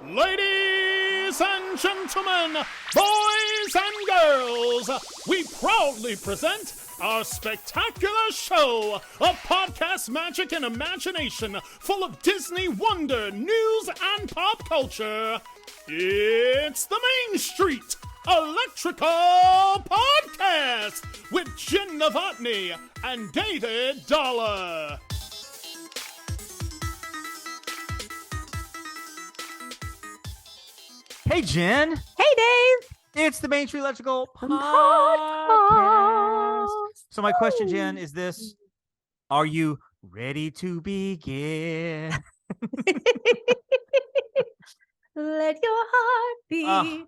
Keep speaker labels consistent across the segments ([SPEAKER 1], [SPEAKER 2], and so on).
[SPEAKER 1] Ladies and gentlemen, boys and girls, we proudly present our spectacular show of podcast magic and imagination full of Disney wonder, news, and pop culture. It's the Main Street Electrical Podcast with Jenn and David Dollar.
[SPEAKER 2] Hey, Jen.
[SPEAKER 3] Hey, Dave.
[SPEAKER 2] It's the Main Street Electrical
[SPEAKER 3] Podcast.
[SPEAKER 2] So my question, Jen, is this. Are you ready to begin?
[SPEAKER 3] Let your heart beat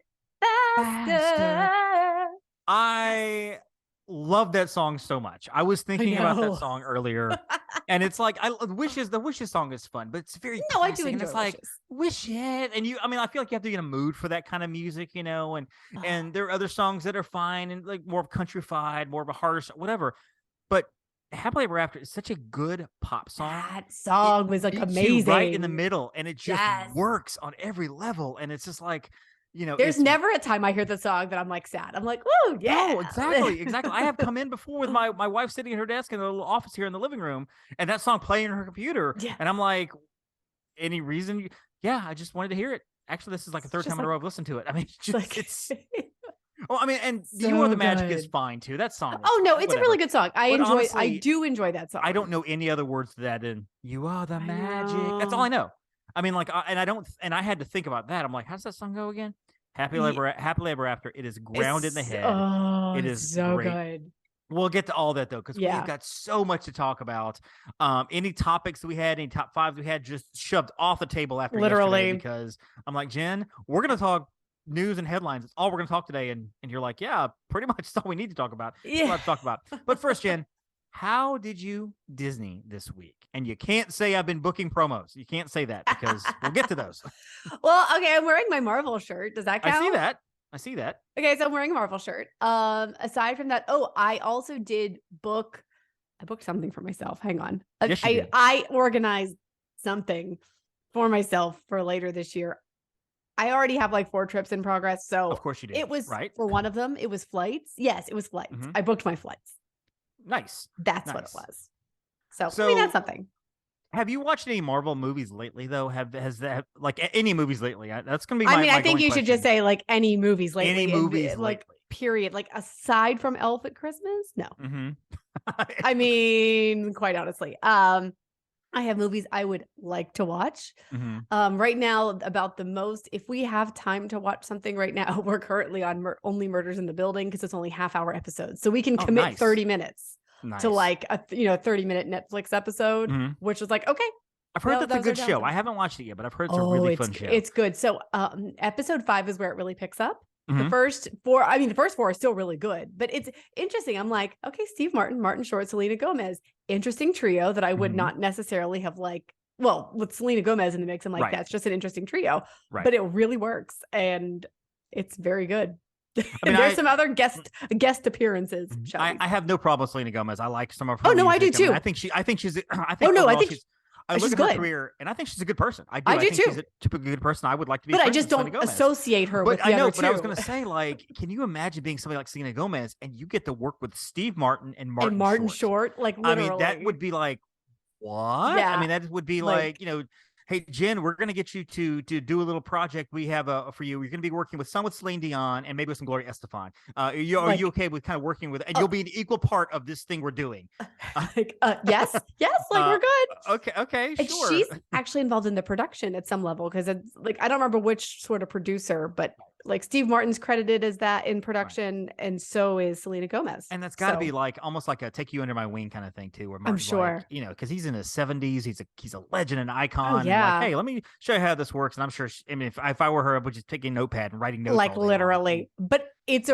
[SPEAKER 3] faster.
[SPEAKER 2] I love that song so much. I was thinking about that song earlier, and it's like the Wishes song is fun, but it's very
[SPEAKER 3] I do
[SPEAKER 2] and
[SPEAKER 3] enjoy
[SPEAKER 2] it's like Wish it, and I feel like you have to get in a mood for that kind of music, and there are other songs that are fine and like more of countrified, more of a harder, whatever, but Happily Ever After is such a good pop song.
[SPEAKER 3] That song was like amazing,
[SPEAKER 2] right in the middle, and it just works on every level, and it's just like.
[SPEAKER 3] There's never a time I hear the song that I'm like sad. I'm like, woo, yeah.
[SPEAKER 2] No, exactly. I have come in before with my wife sitting in her desk in the little office here in the living room, and that song playing on her computer, and I'm like, any reason? Yeah, I just wanted to hear it. Actually, this is like a third time in a row I've listened to it. I mean, it's. Well, I mean, and so You Are the Magic is fine too. That song.
[SPEAKER 3] Oh no, it's a really good song. I do enjoy that song.
[SPEAKER 2] I don't know any other words to that than "You Are the Magic." That's all I know. I mean, and I had to think about that. I'm like, how does that song go again? Happily Ever After. It is grounded in the head.
[SPEAKER 3] Oh,
[SPEAKER 2] it is
[SPEAKER 3] so
[SPEAKER 2] great.
[SPEAKER 3] Good.
[SPEAKER 2] We'll get to all that though, because we've got so much to talk about. Any topics we had, any top fives we had, just shoved off the table after yesterday, because I'm like, Jen, we're gonna talk news and headlines. It's all we're gonna talk today, and you're like, yeah, pretty much that's all we need to talk about.
[SPEAKER 3] Yeah,
[SPEAKER 2] let's talk about. But first, Jen, how did you Disney this week? And you can't say I've been booking promos. You can't say that because we'll get to those.
[SPEAKER 3] Well, okay, I'm wearing my Marvel shirt. Does that count?
[SPEAKER 2] I see that.
[SPEAKER 3] Okay, so I'm wearing a Marvel shirt. Aside from that, I also did book. I booked something for myself. Hang on.
[SPEAKER 2] Yes,
[SPEAKER 3] I organized something for myself for later this year. I already have like 4 trips in progress. So
[SPEAKER 2] of course you did.
[SPEAKER 3] It was
[SPEAKER 2] right
[SPEAKER 3] for one of them. It was flights. Yes, it was flights. Mm-hmm. I booked my flights.
[SPEAKER 2] Nice.
[SPEAKER 3] That's what it was. So I mean, that's something.
[SPEAKER 2] Have you watched any Marvel movies lately, though? Has that like any movies lately? That's gonna be.
[SPEAKER 3] I think you should just say like any movies lately.
[SPEAKER 2] Any movies,
[SPEAKER 3] like lately. Period. Like aside from Elf at Christmas, no.
[SPEAKER 2] Mm-hmm.
[SPEAKER 3] I mean, quite honestly, I have movies I would like to watch.
[SPEAKER 2] Mm-hmm.
[SPEAKER 3] Right now, about the most. If we have time to watch something right now, we're currently on Only Murders in the Building because it's only half-hour episodes, so we can commit 30 minutes.
[SPEAKER 2] Nice.
[SPEAKER 3] To like a 30-minute Netflix episode, which is like, okay.
[SPEAKER 2] I've heard that's a good show. I haven't watched it yet, but I've heard it's a really fun show.
[SPEAKER 3] It's good. So episode 5 is where it really picks up.
[SPEAKER 2] Mm-hmm.
[SPEAKER 3] The first 4 are still really good, but it's interesting. I'm like, okay, Steve Martin Short, Selena Gomez, interesting trio that I would not necessarily have with Selena Gomez in the mix. I'm like, that's just an interesting trio, but it really works and it's very good. I mean, there's some other guest appearances.
[SPEAKER 2] I have no problem with Selena Gomez. I like some of her.
[SPEAKER 3] Oh no,
[SPEAKER 2] music.
[SPEAKER 3] I do too.
[SPEAKER 2] I think she's. I think
[SPEAKER 3] she's
[SPEAKER 2] look at her
[SPEAKER 3] good.
[SPEAKER 2] career, and I think she's a good person. I
[SPEAKER 3] do
[SPEAKER 2] think
[SPEAKER 3] too.
[SPEAKER 2] She's a typically good person. I would like to be.
[SPEAKER 3] But I just don't associate her with the other two.
[SPEAKER 2] But I was going to say, like, can you imagine being somebody like Selena Gomez and you get to work with Steve Martin and Martin Short?
[SPEAKER 3] Like, literally.
[SPEAKER 2] I mean, that would be like, what?
[SPEAKER 3] Yeah.
[SPEAKER 2] I mean, that would be like hey, Jen, we're going to get you to do a little project we have for you. You're going to be working with Celine Dion and maybe with some Gloria Estefan. Are you okay with kind of working with, and you'll be an equal part of this thing we're doing?
[SPEAKER 3] Yes, we're good.
[SPEAKER 2] Okay,
[SPEAKER 3] and
[SPEAKER 2] sure.
[SPEAKER 3] She's actually involved in the production at some level because it's like, I don't remember which sort of producer, but like Steve Martin's credited as that in production, and so is Selena Gomez.
[SPEAKER 2] And that's got to be like almost like a take you under my wing kind of thing too. Where Martin's
[SPEAKER 3] I'm sure,
[SPEAKER 2] because he's in his 70s, he's a legend, an icon.
[SPEAKER 3] Oh, yeah.
[SPEAKER 2] And like, hey, let me show you how this works. And I'm sure, if I were her, I would just take a notepad and writing notes.
[SPEAKER 3] Like literally, but it's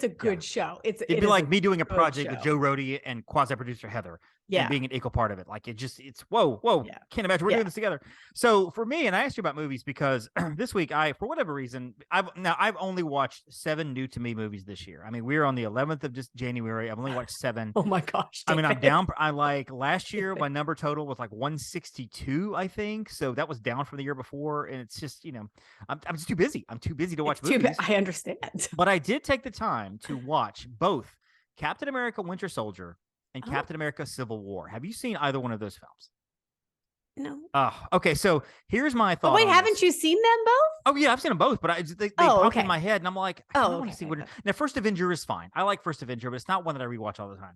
[SPEAKER 3] a good show.
[SPEAKER 2] It'd be like me doing a project with Joe Rohde and quasi-producer Heather. And being an equal part of it. Like it's whoa. Yeah. Can't imagine we're doing this together. So for me, and I asked you about movies because this week for whatever reason, I've only watched 7 new to me movies this year. I mean, we're on the 11th of just January. I've only watched 7.
[SPEAKER 3] Oh my gosh.
[SPEAKER 2] I mean, I'm down. I like last year, my number total was like 162, I think. So that was down from the year before. And it's just, I'm just too busy. I'm too busy to watch movies.
[SPEAKER 3] I understand.
[SPEAKER 2] But I did take the time to watch both Captain America Winter Soldier and Captain America Civil War. Have you seen either one of those films?
[SPEAKER 3] No.
[SPEAKER 2] Okay. So here's my thought.
[SPEAKER 3] Oh, wait, haven't you seen them both?
[SPEAKER 2] Oh, yeah, I've seen them both, but they popped in my head, and I'm like, I want to see what. Now, First Avenger is fine. I like First Avenger, but it's not one that I rewatch all the time.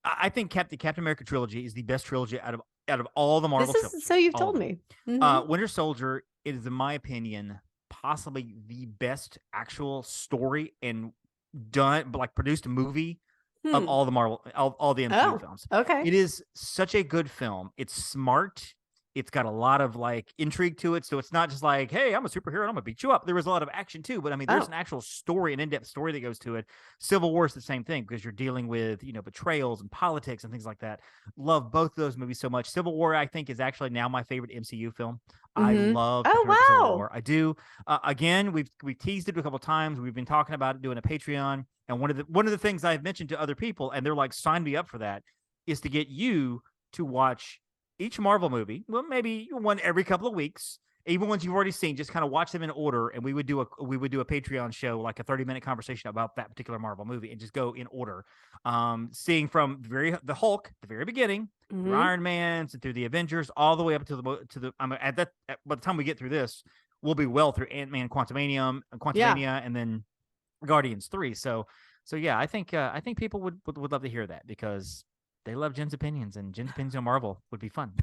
[SPEAKER 2] I think Captain America trilogy is the best trilogy out of all the Marvel films.
[SPEAKER 3] So you've told me.
[SPEAKER 2] Winter Soldier is, in my opinion, possibly the best actual story and produced movie of all the Marvel, all the MCU films.
[SPEAKER 3] Okay.
[SPEAKER 2] It is such a good film. It's smart. It's got a lot of like intrigue to it. So it's not just like, hey, I'm a superhero and I'm gonna beat you up. There was a lot of action too, but I mean, there's an actual story, an in-depth story that goes to it. Civil War is the same thing because you're dealing with, betrayals and politics and things like that. Love both of those movies so much. Civil War, I think, is actually now my favorite MCU film. I love Civil War. I do. Again, we've teased it a couple of times. We've been talking about it, doing a Patreon. And one of the things I've mentioned to other people, and they're like, sign me up for that, is to get you to watch each Marvel movie. Well, maybe one every couple of weeks, even ones you've already seen. Just kind of watch them in order, and we would do a Patreon show, like a 30-minute conversation about that particular Marvel movie, and just go in order, seeing from the Hulk, the very beginning, through Iron Man's and through the Avengers, all the way up to the. By the time we get through this, we'll be well through Ant-Man, Quantumania, and then Guardians 3. So yeah, I think people would love to hear that because they love Jen's opinions, and Jen's opinions on Marvel would be fun.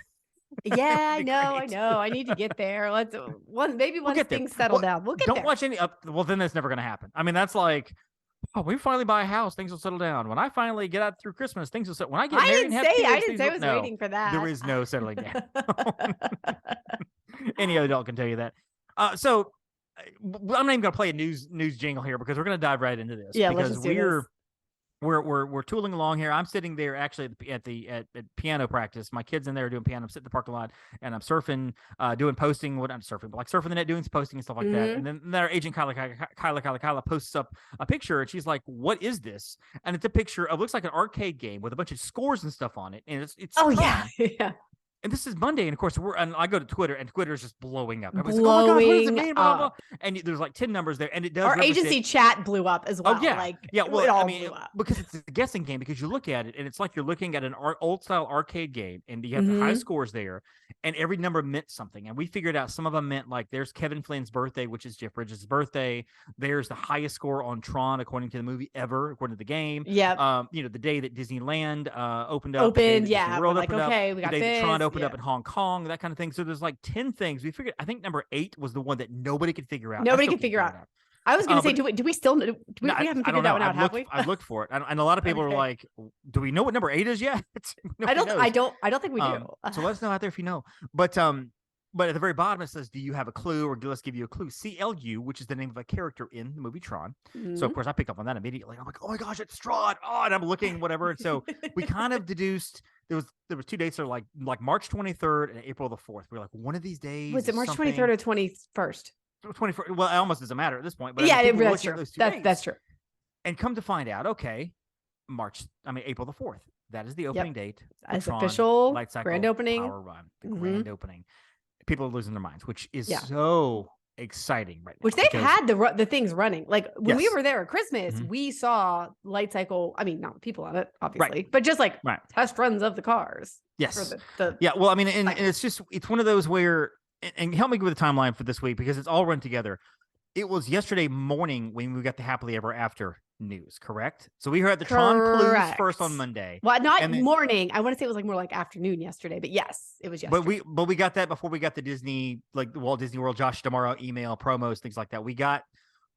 [SPEAKER 3] Yeah, I know. I need to get there. Maybe once things settle down, we'll get there.
[SPEAKER 2] Don't watch any up. Well, then that's never going to happen. I mean, that's like, we finally buy a house, things will settle down. When I finally get out through Christmas, things will settle. When I get married and have kids,
[SPEAKER 3] I didn't say I was waiting for that.
[SPEAKER 2] There is no settling down. Any other adult can tell you that. So I'm not even going to play a news jingle here because we're going to dive right into this.
[SPEAKER 3] Yeah,
[SPEAKER 2] because
[SPEAKER 3] let's just do this.
[SPEAKER 2] We're tooling along here. I'm sitting there actually at piano practice. My kids in there are doing piano. I'm sitting in the parking lot and I'm surfing, doing posting. What I'm surfing, but like surfing the net, doing some posting and stuff like that. And then our agent Kyla posts up a picture, and she's like, "What is this?" And it's a picture of, looks like an arcade game with a bunch of scores and stuff on it. And it's
[SPEAKER 3] Tron.
[SPEAKER 2] Yeah. And this is Monday, and of course I go to Twitter, and Twitter is just blowing up. Everybody's like, "Oh my God, what does it mean?" Blah, blah. And there's like 10 numbers there, and it does.
[SPEAKER 3] Our agency chat blew up as well.
[SPEAKER 2] Oh yeah, Well,
[SPEAKER 3] it all blew up.
[SPEAKER 2] because it's a guessing game. Because you look at it, and it's like you're looking at an old style arcade game, and you have the high scores there, and every number meant something. And we figured out some of them meant like there's Kevin Flynn's birthday, which is Jeff Bridges' birthday. There's the highest score on Tron according to the movie ever, according to the game.
[SPEAKER 3] Yeah.
[SPEAKER 2] The day that Disneyland opened up.
[SPEAKER 3] Yeah.
[SPEAKER 2] World
[SPEAKER 3] like,
[SPEAKER 2] opened
[SPEAKER 3] okay,
[SPEAKER 2] up,
[SPEAKER 3] we got
[SPEAKER 2] the day
[SPEAKER 3] this.
[SPEAKER 2] that Tron opened up in Hong Kong. That kind of thing. So there's like 10 things. We figured, I think number 8 was the one that nobody could figure out.
[SPEAKER 3] Nobody could figure out. I was going to say, do we still, we haven't figured that one out, have we?
[SPEAKER 2] I've looked for it. And a lot of people are like, do we know what number 8 is yet?
[SPEAKER 3] I don't think we do.
[SPEAKER 2] So let us know out there if you know. But at the very bottom, it says, do you have a clue, or let's give you a clue. CLU, which is the name of a character in the movie Tron. So of course I picked up on that immediately. I'm like, oh my gosh, it's Tron. Oh, and I'm looking, whatever. And so we kind of deduced there was 2 dates that are like March 23rd and April the 4th. We were like, one of these days.
[SPEAKER 3] Was it March 23rd or 21st?
[SPEAKER 2] 24th. Well, it almost doesn't matter at this point. But
[SPEAKER 3] yeah, that's true. That's true.
[SPEAKER 2] And come to find out, okay, April the 4th. That is the opening date.
[SPEAKER 3] As official
[SPEAKER 2] Lightcycle
[SPEAKER 3] grand opening.
[SPEAKER 2] Power Run. The grand opening. People are losing their minds, which is so exciting right now.
[SPEAKER 3] Which they've had the things running. Like when we were there at Christmas, we saw Lightcycle. I mean, not people on it, obviously, but just like test runs of the cars.
[SPEAKER 2] Yes. Well, I mean, and it's one of those where, and help me with the timeline for this week because it's all run together. It was yesterday morning when we got the Happily Ever After news, correct? So we heard the Tron clues first on Monday.
[SPEAKER 3] Well, not morning. I want to say it was like more like afternoon yesterday, but yes, it was yesterday.
[SPEAKER 2] But we got that before we got the Disney, like the Walt Disney World, Josh Tomorrow email promos, things like that. We got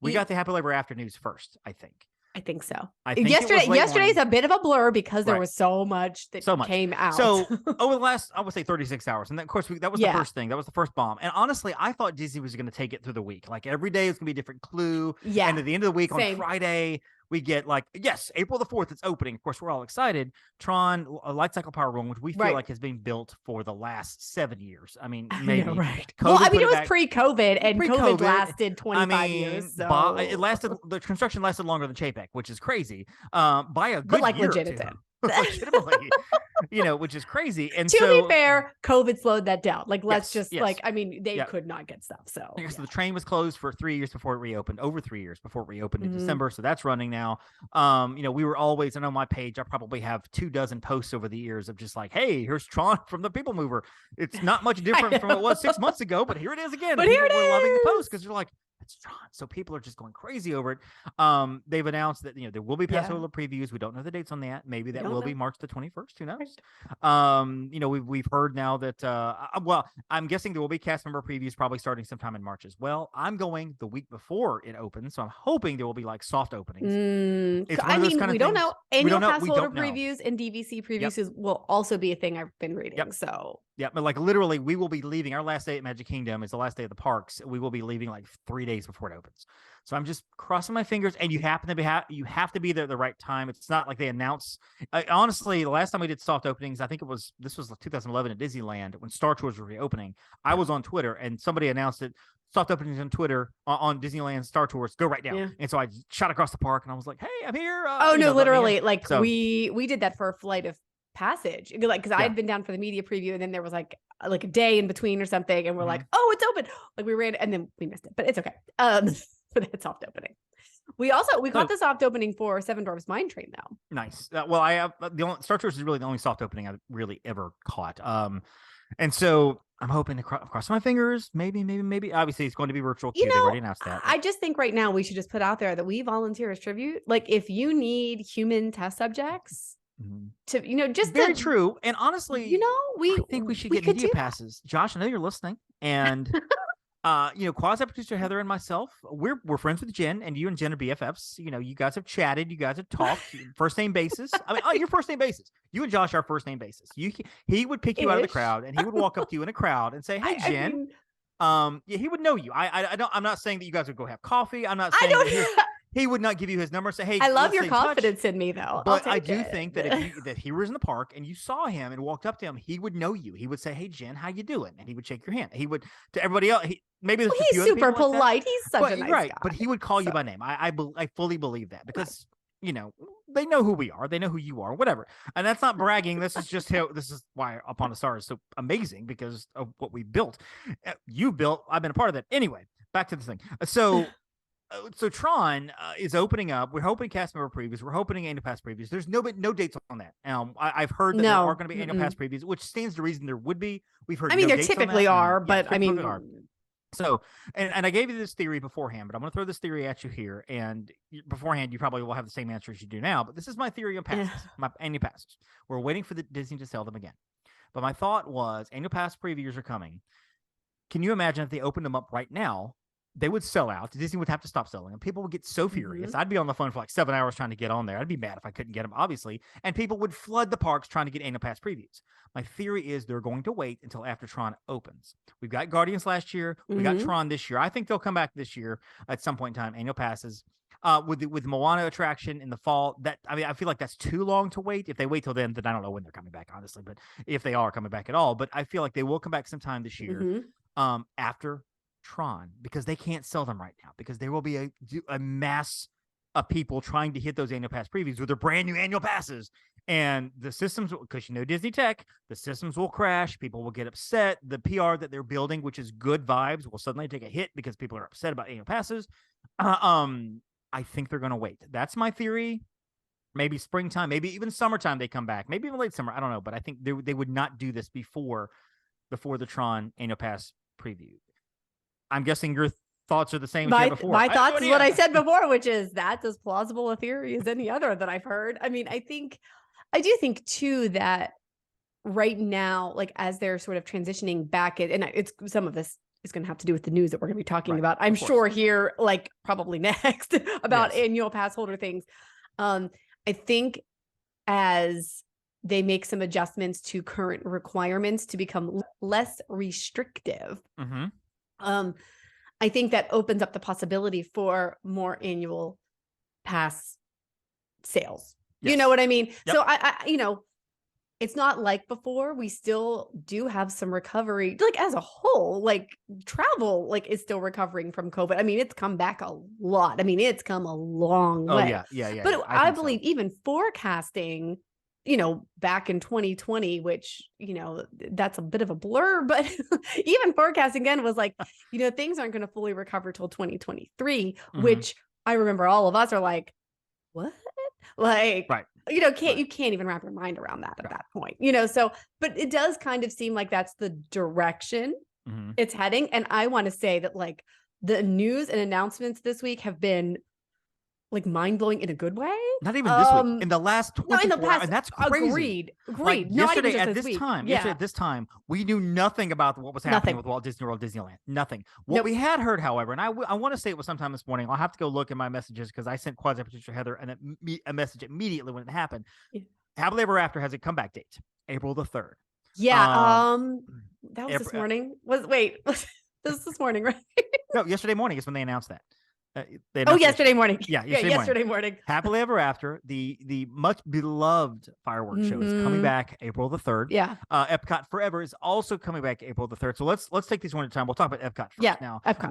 [SPEAKER 2] the Happily Ever After news first, I think.
[SPEAKER 3] I think so.
[SPEAKER 2] I think
[SPEAKER 3] Yesterday's a bit of a blur because there was so much that came out.
[SPEAKER 2] So over the last, I would say 36 hours. And then, of course, that was the first thing. That was the first bomb. And honestly, I thought Disney was going to take it through the week. Like every day is going to be a different clue.
[SPEAKER 3] Yeah.
[SPEAKER 2] And at the end of the week on Friday, we get like, yes, April the 4th, it's opening. Of course, we're all excited. Tron Lightcycle Power Room, which we feel like has been built for the last 7 years. I mean, maybe.
[SPEAKER 3] I know, right. Well, I mean, it was pre-COVID and COVID lasted 25 years. So.
[SPEAKER 2] It lasted, the construction lasted longer than Chapek, which is crazy. By a good year
[SPEAKER 3] legit it did.
[SPEAKER 2] Legitimately, which is crazy. And
[SPEAKER 3] to be fair, COVID slowed that down. Like, let's I mean, they could not get stuff. So,
[SPEAKER 2] so the train was closed for 3 years before it reopened, over 3 years before it reopened in December. So that's running now. We were always, and on my page, I probably have 24 posts over the years of just like, hey, here's Tron from the People Mover. It's not much different from what it was 6 months ago, but here it is again.
[SPEAKER 3] But here it is.
[SPEAKER 2] We're loving the post because they're like, it's Tron. So people are just going crazy over it. They've announced that there will be Passover previews. We don't know the dates on that. Maybe that will be March the 21st. Who knows? We've heard now that I'm guessing there will be cast member previews probably starting sometime in March as well. I'm going the week before it opens, so I'm hoping there will be like soft openings.
[SPEAKER 3] We don't know. Annual pass holder previews and DVC previews will also be a thing I've been reading. So
[SPEAKER 2] yeah, but like literally, we will be leaving. Our last day at Magic Kingdom is the last day of the parks. We will be leaving like 3 days before it opens. So I'm just crossing my fingers. And you have to be there at the right time. It's not like they announce. Honestly, the last time we did soft openings, I think this was 2011 at Disneyland when Star Tours was reopening. I was on Twitter and somebody announced it. Soft openings on Twitter on Disneyland Star Tours go right now. Yeah. And so I shot across the park and I was like, hey, I'm here.
[SPEAKER 3] Literally, like we did that for a Flight of Passage, like because I had been down for the media preview and then there was like a day in between or something and we're like, oh, it's open, like we ran and then we missed it, but it's okay. For that soft opening, we caught the soft opening for Seven Dwarfs Mine Train though.
[SPEAKER 2] Nice. I have Star Tours is really the only soft opening I've really ever caught. And so I'm hoping to cross my fingers. Maybe. Obviously, it's going to be virtual. They've already announced that.
[SPEAKER 3] I just think right now we should just put out there that we volunteer as tribute. Like if you need human test subjects. To just
[SPEAKER 2] very true. And honestly,
[SPEAKER 3] I
[SPEAKER 2] think we should get media passes. Josh, I know you're listening, and quasi producer Heather and myself, we're friends with Jen, and you and Jen are BFFs. You guys have chatted, you guys have talked, first name basis. I mean, your first name basis. You and Josh are first name basis. He would pick you out of the crowd, and he would walk up to you in a crowd and say, "Hey, Jen." He would know you. I'm not saying that you guys would go have coffee. I'm not saying he would not give you his number and say, hey,
[SPEAKER 3] I love your confidence in me though.
[SPEAKER 2] But I do think that if he was in the park and you saw him and walked up to him, he would know you. He would say, hey, Jen, how you doing? And he would shake your hand. He would to everybody else. Maybe there's
[SPEAKER 3] he's super polite. Like he's such a nice guy.
[SPEAKER 2] But he would call you by name. I fully believe that because they know who we are. They know who you are, whatever. And that's not bragging. This is why Upon a Star is so amazing because of what we built. You built, I've been a part of that. Anyway, back to the thing. So Tron is opening up. We're hoping cast member previews. We're hoping annual pass previews. There's no dates on that. I've heard that there are going to be annual pass previews, which stands to reason there would be. We've heard.
[SPEAKER 3] I mean, there typically are, but I mean.
[SPEAKER 2] So, and I gave you this theory beforehand, but I'm going to throw this theory at you here. And beforehand, you probably will have the same answer as you do now. But this is my theory on passes, my annual passes. We're waiting for the Disney to sell them again. But my thought was annual pass previews are coming. Can you imagine if they opened them up right now? They would sell out. Disney would have to stop selling them. People would get so furious. I'd be on the phone for like 7 hours trying to get on there. I'd be mad if I couldn't get them, obviously. And people would flood the parks trying to get annual pass previews. My theory is they're going to wait until after Tron opens. We've got Guardians last year. We got Tron this year. I think they'll come back this year at some point in time. Annual passes. With Moana attraction in the fall, I feel like that's too long to wait. If they wait till then I don't know when they're coming back, honestly. But if they are coming back at all, but I feel like they will come back sometime this year after Tron, because they can't sell them right now because there will be a mass of people trying to hit those annual pass previews with their brand new annual passes, and the systems, because Disney tech, the systems will crash. People will get upset. The PR that they're building, which is good vibes, will suddenly take a hit because people are upset about annual passes. I think they're going to wait. That's my theory. Maybe springtime, maybe even summertime they come back, maybe even late summer. I don't know, but I think they would not do this before the Tron annual pass preview. I'm guessing your thoughts are the same as before.
[SPEAKER 3] My thoughts is what I said before, which is that's as plausible a theory as any other that I've heard. I mean, I do think too that right now, like as they're sort of transitioning back, and it's some of this is going to have to do with the news that we're going to be talking about, I'm sure, here, like probably next, about annual pass holder things. I think as they make some adjustments to current requirements to become less restrictive, I think that opens up the possibility for more annual pass sales. You know what I mean? Yep. So I it's not like before. We still do have some recovery, like as a whole, like travel, like is still recovering from COVID. I mean, it's come back a lot. I mean, it's come a long way.
[SPEAKER 2] Yeah.
[SPEAKER 3] But I believe even forecasting, back in 2020, which, that's a bit of a blur, but even forecasting again was like, things aren't going to fully recover till 2023, which I remember all of us are like, what? Like, you can't even wrap your mind around that at that point, so, but it does kind of seem like that's the direction it's heading. And I want to say that like the news and announcements this week have been like mind-blowing in a good way.
[SPEAKER 2] Not even this week. In the last 24
[SPEAKER 3] in the past,
[SPEAKER 2] and that's crazy.
[SPEAKER 3] Agreed.
[SPEAKER 2] Like
[SPEAKER 3] Not
[SPEAKER 2] yesterday
[SPEAKER 3] even
[SPEAKER 2] at this time. Yesterday at this time, we knew nothing about what was happening with Walt Disney World, Disneyland. Nothing. What we had heard, however, and I want to say it was sometime this morning. I'll have to go look at my messages because I sent Quasi-Producer Heather a message immediately when it happened. Happily Ever After has a comeback date, April the 3rd.
[SPEAKER 3] Yeah. That was this morning. This morning, right?
[SPEAKER 2] No, yesterday morning is when they announced that.
[SPEAKER 3] Yesterday morning.
[SPEAKER 2] Yeah,
[SPEAKER 3] yesterday morning.
[SPEAKER 2] Happily Ever After, the much beloved fireworks show is coming back April the 3rd.
[SPEAKER 3] Yeah.
[SPEAKER 2] Epcot Forever is also coming back April the 3rd. So let's take these one at a time. We'll talk about Epcot first now.
[SPEAKER 3] Epcot.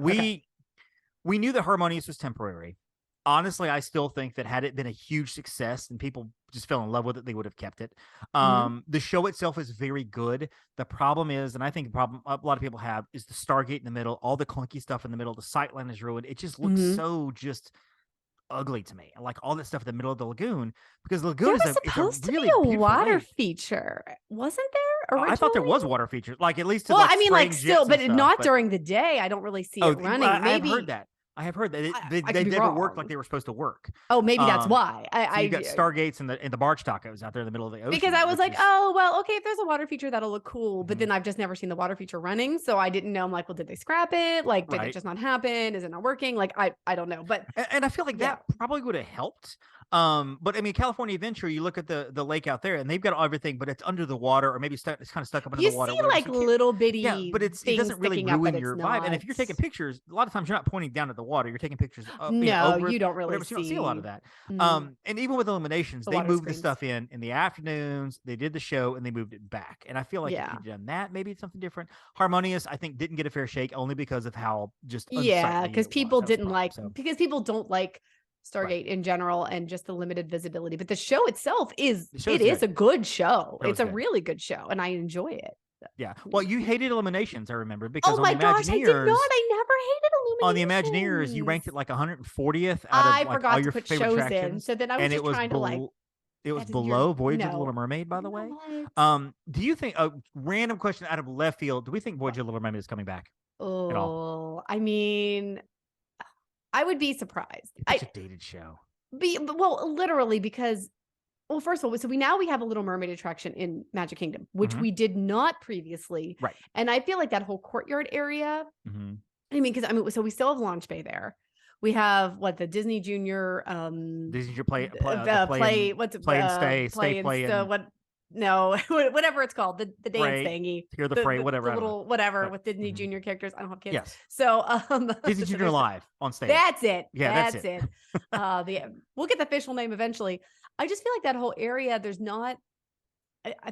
[SPEAKER 2] We knew that HarmonioUS was temporary. Honestly, I still think that had it been a huge success and people just fell in love with it, they would have kept it. The show itself is very good. The problem is, and I think the problem a lot of people have, is the Stargate in the middle, all the clunky stuff in the middle, the sightline is ruined. It just looks so just ugly to me. Like all that stuff in the middle of the lagoon, because the lagoon is
[SPEAKER 3] supposed
[SPEAKER 2] really
[SPEAKER 3] to be a water
[SPEAKER 2] lake.
[SPEAKER 3] feature, wasn't there? Originally?
[SPEAKER 2] I thought there was water features, like at least.
[SPEAKER 3] Well, I mean, like still, but not during the day. I don't really see it running. Maybe
[SPEAKER 2] I have heard that they never worked like they were supposed to work.
[SPEAKER 3] Oh, maybe that's why.
[SPEAKER 2] You got Stargates and the barge tacos out there in the middle of the ocean.
[SPEAKER 3] Because I was like, oh, well, okay, if there's a water feature, that'll look cool. But then I've just never seen the water feature running. So I didn't know. I'm like, well, did they scrap it? Like, did it just not happen? Is it not working? Like, I don't know. But
[SPEAKER 2] and I feel like that probably would have helped. But I mean, California Adventure, you look at the lake out there and they've got everything, but it's under the water, or maybe it's kind of stuck up under the water.
[SPEAKER 3] You see like little bitty,
[SPEAKER 2] but it doesn't really ruin your vibe. And if you're taking pictures, a lot of times you're not pointing down at the water, you're taking pictures up, over
[SPEAKER 3] you don't really
[SPEAKER 2] see. You don't see a lot of that. And even with Illuminations, they moved the stuff in the afternoons, they did the show and they moved it back. And I feel like if you'd done that, maybe it's something different. HarmonioUS, I think, didn't get a fair shake only because of how just
[SPEAKER 3] because people didn't like, because people don't like Stargate in general and just the limited visibility. But the show itself is a good show. It's a really good show and I enjoy it.
[SPEAKER 2] Yeah. Well, you hated Illuminations, I remember, because
[SPEAKER 3] I did not. I never hated Illuminations.
[SPEAKER 2] On the Imagineers, you ranked it like 140th out of like all your favorite attractions.
[SPEAKER 3] So then I was just trying to like.
[SPEAKER 2] It was below Voyage of the Little Mermaid, by the way. Do you think, a random question out of left field, do we think Voyage of the Little Mermaid is coming back at all?
[SPEAKER 3] I mean, I would be surprised.
[SPEAKER 2] It's a dated show.
[SPEAKER 3] Literally because, first of all, so we have a Little Mermaid attraction in Magic Kingdom, which we did not previously.
[SPEAKER 2] Right.
[SPEAKER 3] And I feel like that whole courtyard area, I mean, so we still have Launch Bay there. We have the Disney Junior,
[SPEAKER 2] Disney
[SPEAKER 3] play and stay. No, whatever it's called, the dance thingy.
[SPEAKER 2] Hear the fray, whatever.
[SPEAKER 3] The little whatever with Disney Junior characters. I don't have kids.
[SPEAKER 2] Yes.
[SPEAKER 3] So
[SPEAKER 2] Disney Junior Live on stage.
[SPEAKER 3] That's it.
[SPEAKER 2] Yeah, that's
[SPEAKER 3] it. We'll get the official name eventually. I just feel like that whole area, I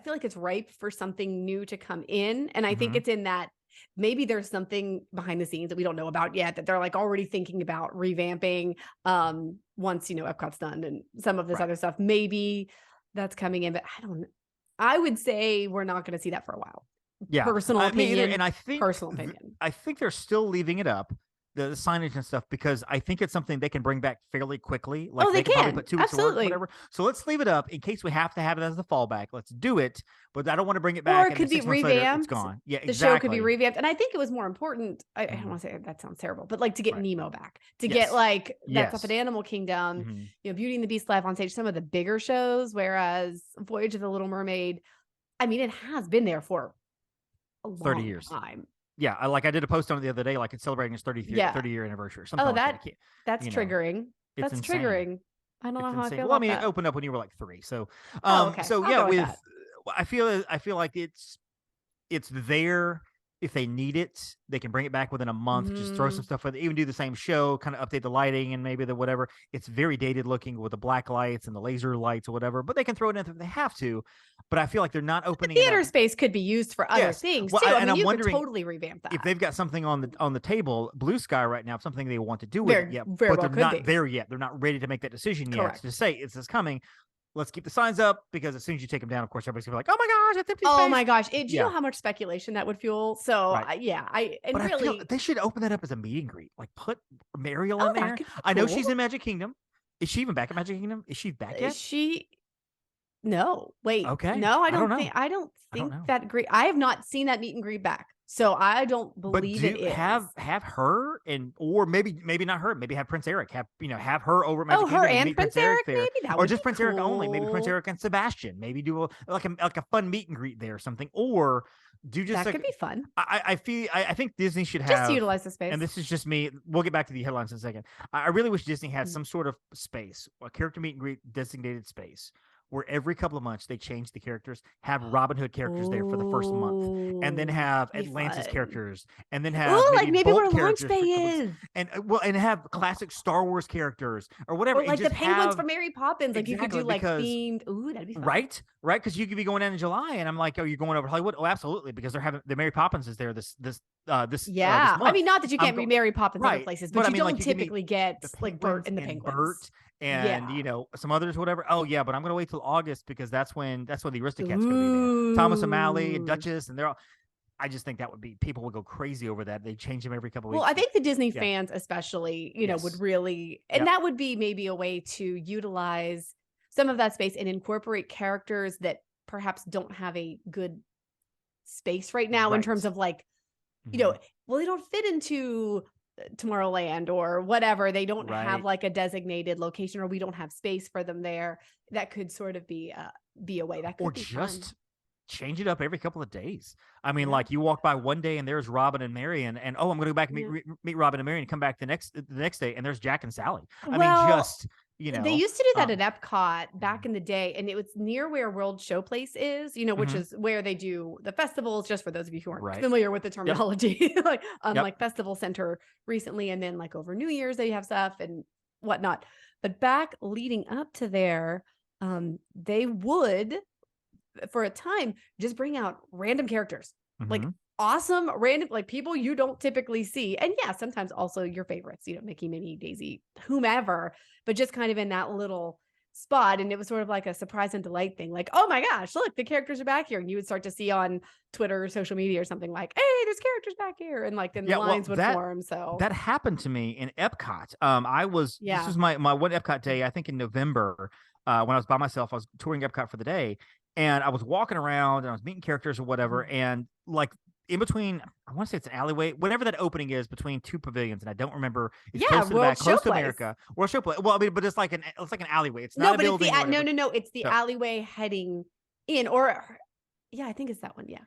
[SPEAKER 3] feel like it's ripe for something new to come in. And I think it's in that maybe there's something behind the scenes that we don't know about yet, that they're like already thinking about revamping once, Epcot's done and some of this other stuff. Maybe that's coming in, but I don't know. I would say we're not going to see that for a while.
[SPEAKER 2] Yeah.
[SPEAKER 3] Personal opinion.
[SPEAKER 2] And I think they're still leaving it up, the signage and stuff, because I think it's something they can bring back fairly quickly. Like
[SPEAKER 3] they can
[SPEAKER 2] probably put 2 weeks
[SPEAKER 3] absolutely.
[SPEAKER 2] To work, whatever. So let's leave it up in case we have to have it as the fallback. Let's do it, but I don't want to bring it back.
[SPEAKER 3] Or it could be revamped.
[SPEAKER 2] It's gone. Yeah,
[SPEAKER 3] the show could be revamped, and I think it was more important. I don't want to say that sounds terrible, but like to get Nemo back, to get like that stuff at Animal Kingdom. Beauty and the Beast live on stage, some of the bigger shows. Whereas Voyage of the Little Mermaid, I mean, it has been there for a long
[SPEAKER 2] 30 years.
[SPEAKER 3] time.
[SPEAKER 2] Yeah, I did a post on it the other day, like it's celebrating its 30-year anniversary or something like that.
[SPEAKER 3] That's triggering. That's
[SPEAKER 2] insane.
[SPEAKER 3] triggering. I don't know how I feel
[SPEAKER 2] well,
[SPEAKER 3] about
[SPEAKER 2] I mean,
[SPEAKER 3] that.
[SPEAKER 2] it opened up when you were like 3. So,
[SPEAKER 3] okay.
[SPEAKER 2] so
[SPEAKER 3] I'll
[SPEAKER 2] yeah,
[SPEAKER 3] go with
[SPEAKER 2] I feel like it's there. If they need it, they can bring it back within a month. Just throw some stuff with it, even do the same show, kind of update the lighting and maybe the whatever. It's very dated looking with the black lights and the laser lights or whatever, but they can throw it in if they have to. But I feel like they're not opening
[SPEAKER 3] the theater space could be used for other things too. I mean, you could totally revamp that.
[SPEAKER 2] If they've got something on the table, Blue Sky right now, something they want to do with it yet, but they're not there yet. They're not ready to make that decision yet to say it's coming. Let's keep the signs up, because as soon as you take them down, of course, everybody's gonna be like, "Oh my gosh, it's empty space."
[SPEAKER 3] Oh my gosh, do you know how much speculation that would fuel? So
[SPEAKER 2] but I feel they should open that up as a meet and greet. Like put Mariel in there. I know she's in Magic Kingdom. Is she even back at Magic Kingdom? Is she back yet?
[SPEAKER 3] Is she? No, wait.
[SPEAKER 2] Okay.
[SPEAKER 3] No, I don't think that great. I have not seen that meet and greet back. So I don't believe it is.
[SPEAKER 2] Have her or maybe not her. Maybe have Prince Eric. Have her over at Magic Kingdom.
[SPEAKER 3] Her and Prince Eric there. Maybe that
[SPEAKER 2] or just Prince Eric only. Maybe Prince Eric and Sebastian. Maybe do a fun meet and greet there or something. Or do just
[SPEAKER 3] that could be fun.
[SPEAKER 2] I think Disney should have
[SPEAKER 3] just utilize the space.
[SPEAKER 2] And this is just me. We'll get back to the headlines in a second. I really wish Disney had some sort of space, a character meet and greet designated space, where every couple of months they change the characters, have Robin Hood characters there for the first month, and then have Atlantis characters, and then have
[SPEAKER 3] maybe where Launch Bay is,
[SPEAKER 2] and have classic Star Wars characters or whatever.
[SPEAKER 3] Or like the penguins from Mary Poppins, like you could do themed. Ooh, that'd be fun.
[SPEAKER 2] Right, because you could be going down in July, and I'm like, oh, you're going over to Hollywood? Oh, absolutely, because they're having the Mary Poppins is there this month.
[SPEAKER 3] I mean, not that you can't be Mary Poppins other places, but you don't typically get like Bert and the penguins.
[SPEAKER 2] Bert and some others, whatever. Oh yeah, but I'm gonna wait till August because that's when the Aristocats gonna be there. Thomas O'Malley and Duchess, and they're all. I just think that would be, people would go crazy over that. They change them every couple of weeks.
[SPEAKER 3] Well, I think the Disney fans especially, would really, and that would be maybe a way to utilize some of that space and incorporate characters that perhaps don't have a good space right now in terms of like, they don't fit into Tomorrowland or whatever. They don't have like a designated location, or we don't have space for them there. That could sort of be a way that could be just fun.
[SPEAKER 2] Change it up every couple of days. I mean, like you walk by one day and there's Robin and Mary, and I'm going to go back and meet Robin and Mary, and come back the next day and there's Jack and Sally. I mean, just
[SPEAKER 3] they used to do that at Epcot back in the day, and it was near where World Showplace is, which is where they do the festivals. Just for those of you who aren't familiar with the terminology, like Festival Center recently, and then like over New Year's they have stuff and whatnot. But back leading up to there, they would, for a time, just bring out random characters, like awesome random, like people you don't typically see, and sometimes also your favorites, Mickey, Minnie, Daisy, whomever, but just kind of in that little spot. And it was sort of like a surprise and delight thing, like, oh my gosh, look, the characters are back here. And you would start to see on Twitter or social media or something like, hey, there's characters back here, and like then the lines would form. So
[SPEAKER 2] that happened to me in Epcot. This was my one Epcot day, I think in November, when I was by myself. I was touring Epcot for the day. And I was walking around and I was meeting characters or whatever. And like in between, I want to say it's an alleyway, whatever that opening is between two pavilions. And I don't remember. It's close to the back, close to America. World Showplace. Well, I mean, but it's like an alleyway. It's not a building.
[SPEAKER 3] No. It's the alleyway heading in, or I think it's that one. Yeah.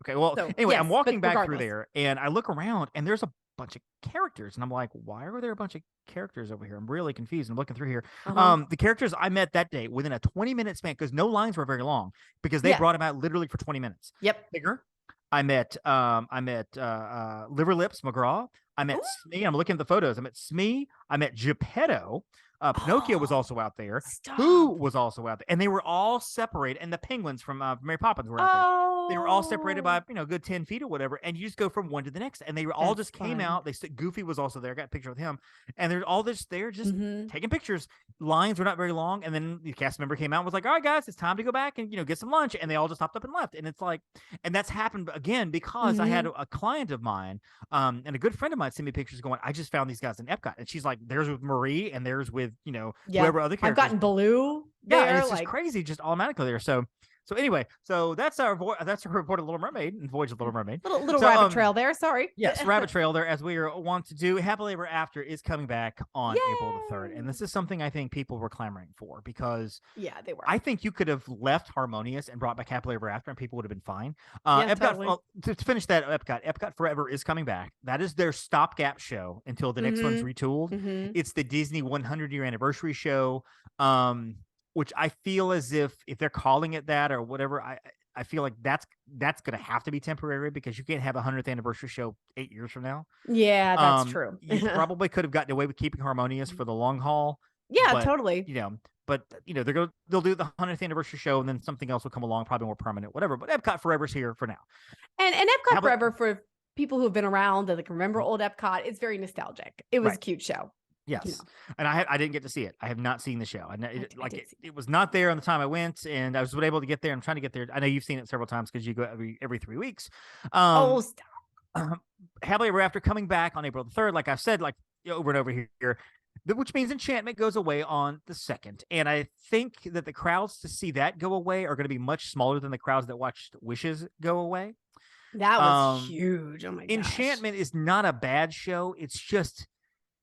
[SPEAKER 2] Okay. Well, anyway, I'm walking back through there and I look around and there's a bunch of characters, and I'm like, why are there a bunch of characters over here? I'm really confused. I'm looking through here. The characters I met that day within a 20-minute span, because no lines were very long, because they brought them out literally for 20 minutes. Bigger. I met Liver Lips McGraw. I met Smee. I'm looking at the photos. I met Smee. I met Geppetto. Pinocchio was also out there. Who was also out there, and they were all separated. And the penguins from Mary Poppins were out there. They were all separated by a good 10 feet or whatever, and you just go from one to the next. And they were all just came out. Goofy was also there. I got a picture with him, and they're all just there, just taking pictures. Lines were not very long, and then the cast member came out and was like, "All right, guys, it's time to go back and get some lunch." And they all just hopped up and left. And it's like, and that's happened again because I had a client of mine, and a good friend of mine sent me pictures going, "I just found these guys in Epcot," and she's like, "There's with Marie, and there's with whoever other characters."
[SPEAKER 3] I've gotten Baloo.
[SPEAKER 2] And it's just crazy, just automatically there. So So anyway, that's our report of Little Mermaid and Voyage of Little Mermaid.
[SPEAKER 3] Little rabbit trail there. Sorry.
[SPEAKER 2] Yes, rabbit trail there, as we want to do. Happily Ever After is coming back on
[SPEAKER 3] Yay!
[SPEAKER 2] April the 3rd, and this is something I think people were clamoring for because
[SPEAKER 3] they were.
[SPEAKER 2] I think you could have left Harmonious and brought back Happily Ever After, and people would have been fine.
[SPEAKER 3] Yeah,
[SPEAKER 2] Epcot,
[SPEAKER 3] totally.
[SPEAKER 2] to finish that, Epcot Forever is coming back. That is their stopgap show until the next one's retooled. It's the Disney 100-year anniversary show. Which I feel as if they're calling it that or whatever, I feel like that's going to have to be temporary because you can't have a 100th anniversary show 8 years from now.
[SPEAKER 3] Yeah, that's true.
[SPEAKER 2] You probably could have gotten away with keeping Harmonious for the long haul.
[SPEAKER 3] Yeah,
[SPEAKER 2] but,
[SPEAKER 3] totally.
[SPEAKER 2] They'll do the 100th anniversary show and then something else will come along, probably more permanent, whatever. But Epcot Forever's here for now.
[SPEAKER 3] And Epcot Forever, for people who have been around and can remember old Epcot, it's very nostalgic. It was a cute show.
[SPEAKER 2] Yes, and I didn't get to see it. I have not seen the show. It was not there on the time I went, and I was able to get there. I'm trying to get there. I know you've seen it several times because you go every 3 weeks.
[SPEAKER 3] Stop.
[SPEAKER 2] Happily Ever After coming back on April the 3rd, like I've said, like over and over here, which means Enchantment goes away on the 2nd, and I think that the crowds to see that go away are going to be much smaller than the crowds that watched Wishes go away.
[SPEAKER 3] That was huge. Oh my gosh.
[SPEAKER 2] Enchantment is not a bad show. It's just.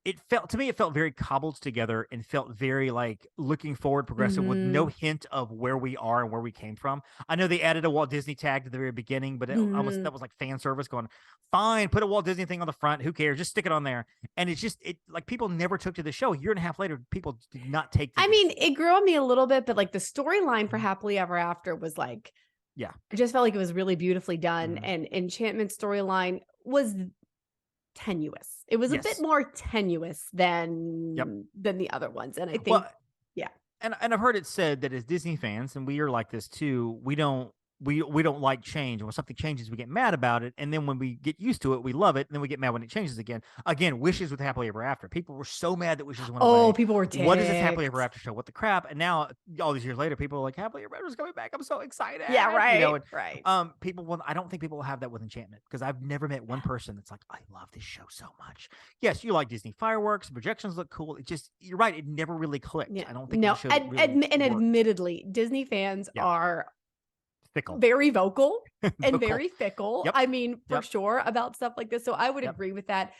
[SPEAKER 2] It felt very cobbled together and felt very like looking forward, progressive with no hint of where we are and where we came from. I know they added a Walt Disney tag to the very beginning, but that was like fan service going, fine, put a Walt Disney thing on the front. Who cares? Just stick it on there. And it's just, like people never took to the show. A year and a half later, people did not take to
[SPEAKER 3] it grew on me a little bit, but like the storyline for Happily Ever After was like, I just felt like it was really beautifully done. And Enchantment storyline was tenuous. It was a bit more tenuous than the other ones. And I think,
[SPEAKER 2] And I've heard it said that as Disney fans, and we are like this too, we don't like change. And when something changes, we get mad about it. And then when we get used to it, we love it. And then we get mad when it changes again. Again, Wishes with Happily Ever After. People were so mad that Wishes went away.
[SPEAKER 3] Oh, people were ticked.
[SPEAKER 2] What is this Happily Ever After show? What the crap? And now, all these years later, people are like, Happily Ever After is coming back. I'm so excited.
[SPEAKER 3] Yeah, right.
[SPEAKER 2] Right. I don't think people will have that with Enchantment because I've never met one person that's like, I love this show so much. Yes, you like Disney fireworks. Projections look cool. It just, you're right. It never really clicked.
[SPEAKER 3] Yeah.
[SPEAKER 2] I don't think
[SPEAKER 3] admittedly, Disney fans are
[SPEAKER 2] fickle,
[SPEAKER 3] very vocal and very fickle.
[SPEAKER 2] Yep.
[SPEAKER 3] I mean, for sure about stuff like this. So I would agree with that.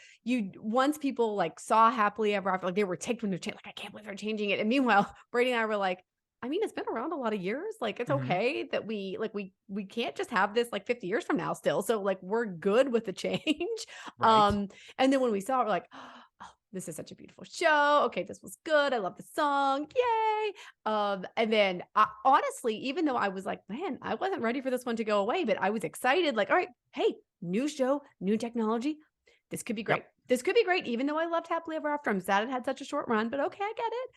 [SPEAKER 3] Once people like saw Happily Ever After, like they were ticked when they're like, I can't believe they're changing it. And meanwhile, Brady and I were like, I mean, it's been around a lot of years. Like it's okay that we can't just have this like 50 years from now still. So like we're good with the change. Right. And then when we saw it, we're like, oh, this is such a beautiful show. Okay, this was good. I love the song. Yay. And then honestly, even though I was like, man, I wasn't ready for this one to go away, but I was excited. Like, all right, hey, new show, new technology. This could be great. Yep. This could be great. Even though I loved Happily Ever After, I'm sad it had such a short run, but okay, I get it.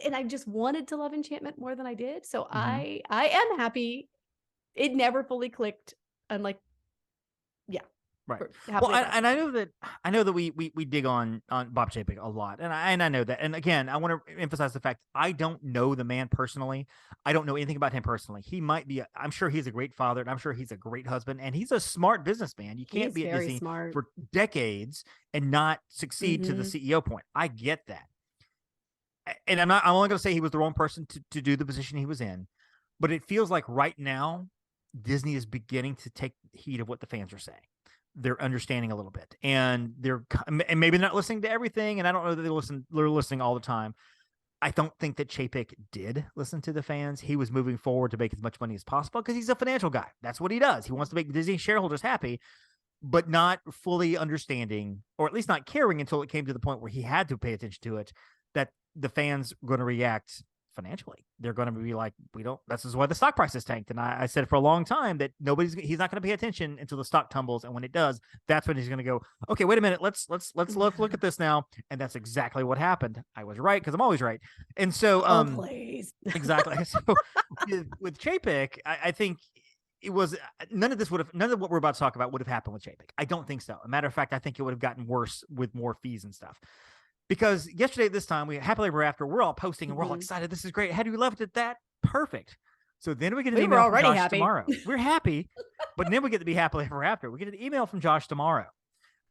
[SPEAKER 3] And I just wanted to love Enchantment more than I did. So I am happy. It never fully clicked. Unlike,
[SPEAKER 2] right. Well, and I know that we dig on Bob Chapek a lot, and I know that. And again, I want to emphasize the fact I don't know the man personally. I don't know anything about him personally. He might be. I'm sure he's a great father, and I'm sure he's a great husband, and he's a smart businessman. You can't be at Disney for decades and not succeed to the CEO point. I get that. And I'm only going to say he was the wrong person to do the position he was in, but it feels like right now Disney is beginning to take heed of what the fans are saying. They're understanding a little bit, and and maybe not listening to everything. And I don't know that they're listening all the time. I don't think that Chapek did listen to the fans. He was moving forward to make as much money as possible because he's a financial guy. That's what he does. He wants to make Disney shareholders happy, but not fully understanding, or at least not caring until it came to the point where he had to pay attention to it, that the fans are going to react financially. They're going to be like, this is why the stock price is tanked. And I said for a long time that he's not going to pay attention until the stock tumbles. And when it does, that's when he's going to go, okay, wait a minute. Let's look at this now. And that's exactly what happened. I was right, because I'm always right. And so,
[SPEAKER 3] please.
[SPEAKER 2] Exactly. So with Chapek, I think it was none of what we're about to talk about would have happened with Chapek. I don't think so. As a matter of fact, I think it would have gotten worse with more fees and stuff. Because yesterday at this time, we Happily Ever After, we're all posting and we're all excited. This is great. Had you left it that? Perfect. So then we get an email from Josh tomorrow. We're happy, but then we get to be Happily Ever After. We get an email from Josh tomorrow.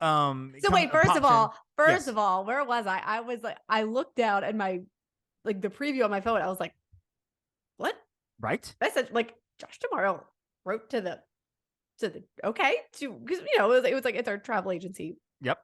[SPEAKER 3] So wait, first of all, where was I? I was like, I looked down at my, like the preview on my phone. I was like, what?
[SPEAKER 2] Right.
[SPEAKER 3] I said, like, Josh tomorrow wrote to the okay, because it was like, it's our travel agency.
[SPEAKER 2] Yep.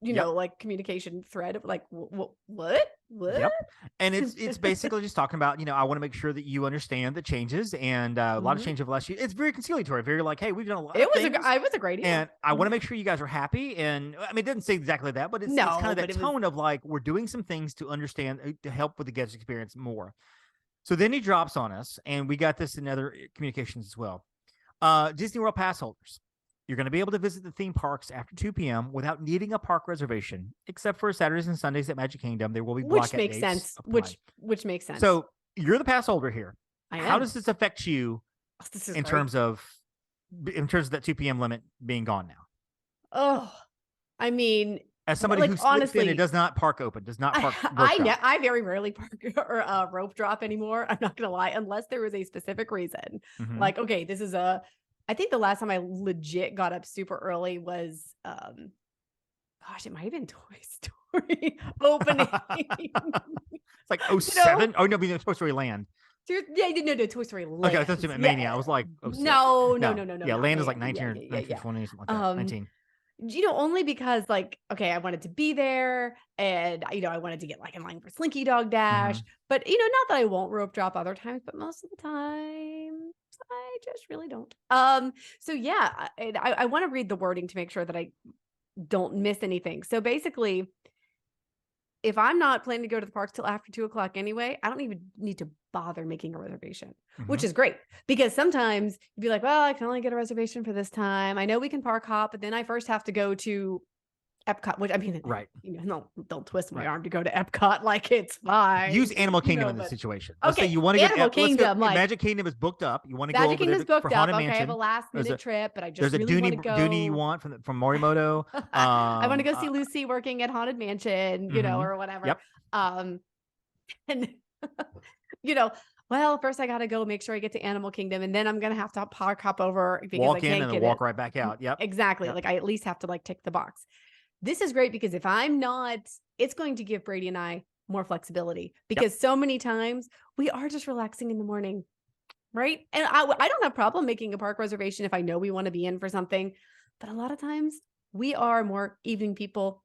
[SPEAKER 3] Like communication thread of like, what?
[SPEAKER 2] Yep. And it's basically just talking about, I want to make sure that you understand the changes, and a lot of change over last year. It's very conciliatory, very like, hey, we've done a lot of things.
[SPEAKER 3] It was a great deal.
[SPEAKER 2] And I want to make sure you guys are happy. And I mean, it doesn't say exactly that, but it's kind of that tone of like, we're doing some things to understand, to help with the guest experience more. So then he drops on us, and we got this in other communications as well. Disney World pass holders, you're going to be able to visit the theme parks after 2 p.m. without needing a park reservation, except for Saturdays and Sundays at Magic Kingdom. There will be
[SPEAKER 3] which makes sense. Which makes sense.
[SPEAKER 2] So you're the pass holder here.
[SPEAKER 3] I am.
[SPEAKER 2] How does this affect you in terms of that 2 p.m. limit being gone now?
[SPEAKER 3] Oh, I mean,
[SPEAKER 2] as somebody who slips in and does not park open, does not park.
[SPEAKER 3] I very rarely park or rope drop anymore. I'm not gonna lie, unless there was a specific reason. Like, okay, this is I think the last time I legit got up super early was, it might have been Toy Story opening.
[SPEAKER 2] It's like 07? Oh, no, Toy Story Land.
[SPEAKER 3] No, Toy Story Land.
[SPEAKER 2] Okay, I thought you meant Mania. I was like,
[SPEAKER 3] no.
[SPEAKER 2] Yeah, Land is like 19 or 19, 20, something like that. 19.
[SPEAKER 3] Only because like, okay, I wanted to be there, and I wanted to get like in line for Slinky Dog Dash, but not that I won't rope drop other times, but most of the time I just really don't. So yeah, I want to read the wording to make sure that I don't miss anything. So basically, if I'm not planning to go to the parks till after 2:00 anyway, I don't even need to bother making a reservation, which is great, because sometimes you'd be like, well, I can only get a reservation for this time. I know we can park hop, but then I first have to go to Epcot, which I mean,
[SPEAKER 2] right.
[SPEAKER 3] Don't twist my arm to go to Epcot. Like, it's fine.
[SPEAKER 2] Use Animal Kingdom in this situation.
[SPEAKER 3] Let's say you want to
[SPEAKER 2] get Kingdom. Magic Kingdom is booked up. You want to go over there
[SPEAKER 3] booked
[SPEAKER 2] for Haunted
[SPEAKER 3] up.
[SPEAKER 2] Mansion.
[SPEAKER 3] Okay, I have a last minute trip, but I just
[SPEAKER 2] there's
[SPEAKER 3] really
[SPEAKER 2] a
[SPEAKER 3] want to go.
[SPEAKER 2] Dooney you want from Morimoto.
[SPEAKER 3] I want to go see Lucy working at Haunted Mansion, or whatever.
[SPEAKER 2] Yep.
[SPEAKER 3] And well, first I got to go make sure I get to Animal Kingdom, and then I'm going to have to park hop over because
[SPEAKER 2] walk
[SPEAKER 3] I can't
[SPEAKER 2] in and then walk right back out. Yep.
[SPEAKER 3] Exactly. Yep. Like, I at least have to like tick the box. This is great because if I'm not, it's going to give Brady and I more flexibility, because so many times we are just relaxing in the morning. Right. And I don't have a problem making a park reservation if I know we want to be in for something, but a lot of times we are more evening people.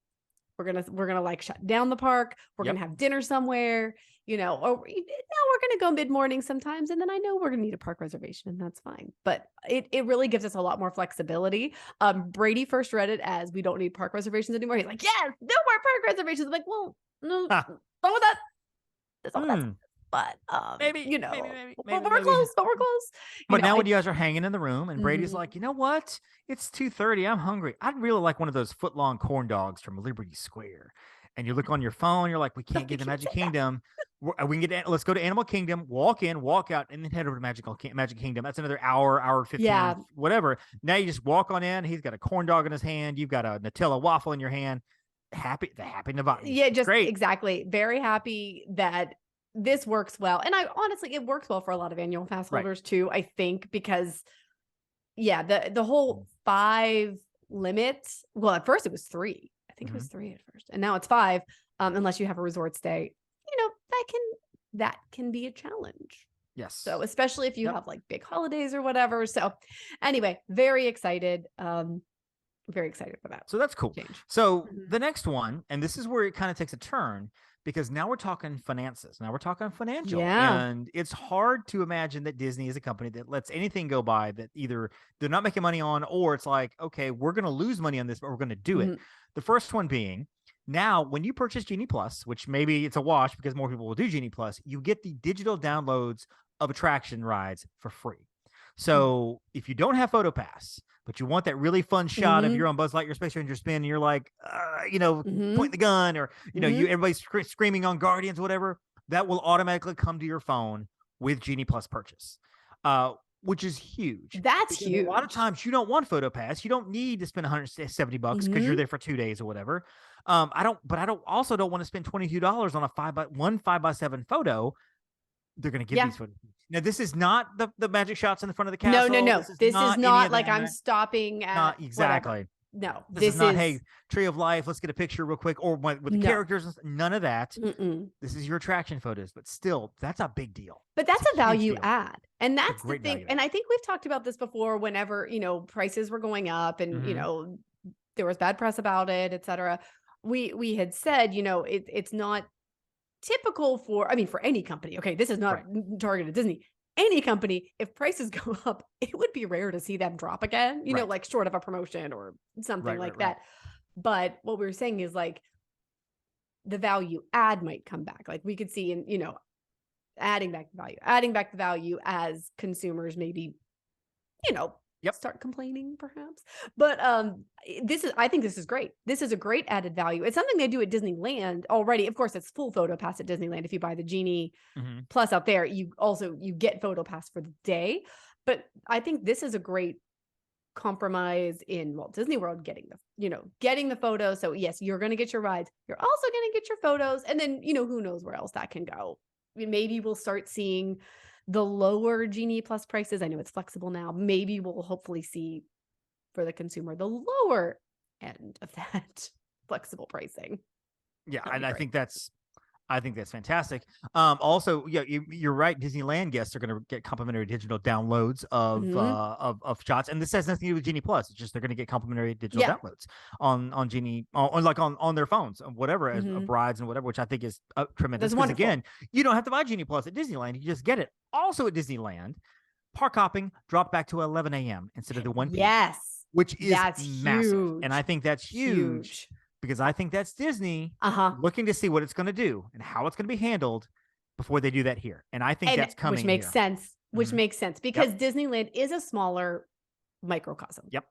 [SPEAKER 3] We're going to like shut down the park. We're going to have dinner somewhere, or now we're going to go mid-morning sometimes. And then I know we're going to need a park reservation, and that's fine. But it really gives us a lot more flexibility. Brady first read it as, we don't need park reservations anymore. He's like, yes, no more park reservations. I'm like, well, no, some of that. Some of that. But maybe, but we're close.
[SPEAKER 2] But now when you guys are hanging in the room, and Brady's like, you know what? It's 2:30. I'm hungry. I'd really like one of those foot-long corn dogs from Liberty Square. And you look on your phone, you're like, we can't get to Magic Kingdom. We can get. Let's go to Animal Kingdom. Walk in, walk out, and then head over to Magic Kingdom. That's another hour 15, whatever. Now you just walk on in. He's got a corn dog in his hand. You've got a Nutella waffle in your hand. The happy Navani.
[SPEAKER 3] Yeah, just
[SPEAKER 2] great.
[SPEAKER 3] Exactly. Very happy that this works well. And honestly, it works well for a lot of annual pass holders too, I think, because the whole 5 limit. Well, at first it was 3. I think it was 3 at first, and now it's 5. Unless you have a resort stay, that can be a challenge.
[SPEAKER 2] Yes.
[SPEAKER 3] So especially if you have like big holidays or whatever. So anyway, very excited. Very excited for that.
[SPEAKER 2] So that's cool.
[SPEAKER 3] Change.
[SPEAKER 2] So the next one, and this is where it kind of takes a turn, because now we're talking finances. Now we're talking financial.
[SPEAKER 3] Yeah.
[SPEAKER 2] And it's hard to imagine that Disney is a company that lets anything go by that either they're not making money on, or it's like, okay, we're going to lose money on this, but we're going to do it. The first one being, now when you purchase Genie Plus, which maybe it's a wash because more people will do Genie Plus, you get the digital downloads of attraction rides for free. So if you don't have PhotoPass, but you want that really fun shot of you're on Buzz Lightyear Space Ranger spin, and you're like, point the gun, or everybody's screaming on Guardians, whatever, that will automatically come to your phone with Genie Plus purchase, which is huge.
[SPEAKER 3] That's
[SPEAKER 2] because
[SPEAKER 3] huge.
[SPEAKER 2] A lot of times you don't want PhotoPass. You don't need to spend $170 because you're there for 2 days or whatever. I don't want to spend $22 on a 5x7 photo. They're going to give these photos. Now, this is not the magic shots in the front of the castle.
[SPEAKER 3] No. This is not like I'm stopping at
[SPEAKER 2] exactly.
[SPEAKER 3] no,
[SPEAKER 2] this is not, hey, Tree of Life, let's get a picture real quick, or with the characters. None of that. This is your attraction photos, but still, that's a big deal.
[SPEAKER 3] But that's a value add. And that's the thing. And I think we've talked about this before whenever, prices were going up and, there was bad press about it, et cetera. We had said, it's not typical for any company. Okay, this is not targeted at Disney. Any company, if prices go up, it would be rare to see them drop again, like short of a promotion or something like that. But what we were saying is like the value add might come back. Like we could see adding back the value as consumers maybe, start complaining perhaps. But I think this is great. This is a great added value. It's something they do at Disneyland already. Of course, it's full photo pass at Disneyland. If you buy the Genie Plus out there, you get photo pass for the day. But I think this is a great compromise in Walt Disney World, getting the photos. So yes, you're going to get your rides. You're also going to get your photos. And then, who knows where else that can go. Maybe we'll start seeing the lower Genie Plus prices. I know it's flexible now. Maybe we'll hopefully see for the consumer the lower end of that flexible pricing.
[SPEAKER 2] Yeah, and I think that's fantastic. Also, you're right. Disneyland guests are going to get complimentary digital downloads of shots, and this has nothing to do with Genie Plus. It's just they're going to get complimentary digital downloads on Genie, on their phones, whatever, as of rides and whatever, which I think is tremendous. Because again, you don't have to buy Genie Plus at Disneyland; you just get it. Also at Disneyland, park hopping dropped back to 11 a.m. instead of the 1 p.m.
[SPEAKER 3] Yes,
[SPEAKER 2] which is massive, huge. And I think that's huge. Because I think that's Disney looking to see what it's going to do and how it's going to be handled before they do that here. And I think that's coming,
[SPEAKER 3] which makes sense. Which makes sense because Disneyland is a smaller microcosm.
[SPEAKER 2] Yep.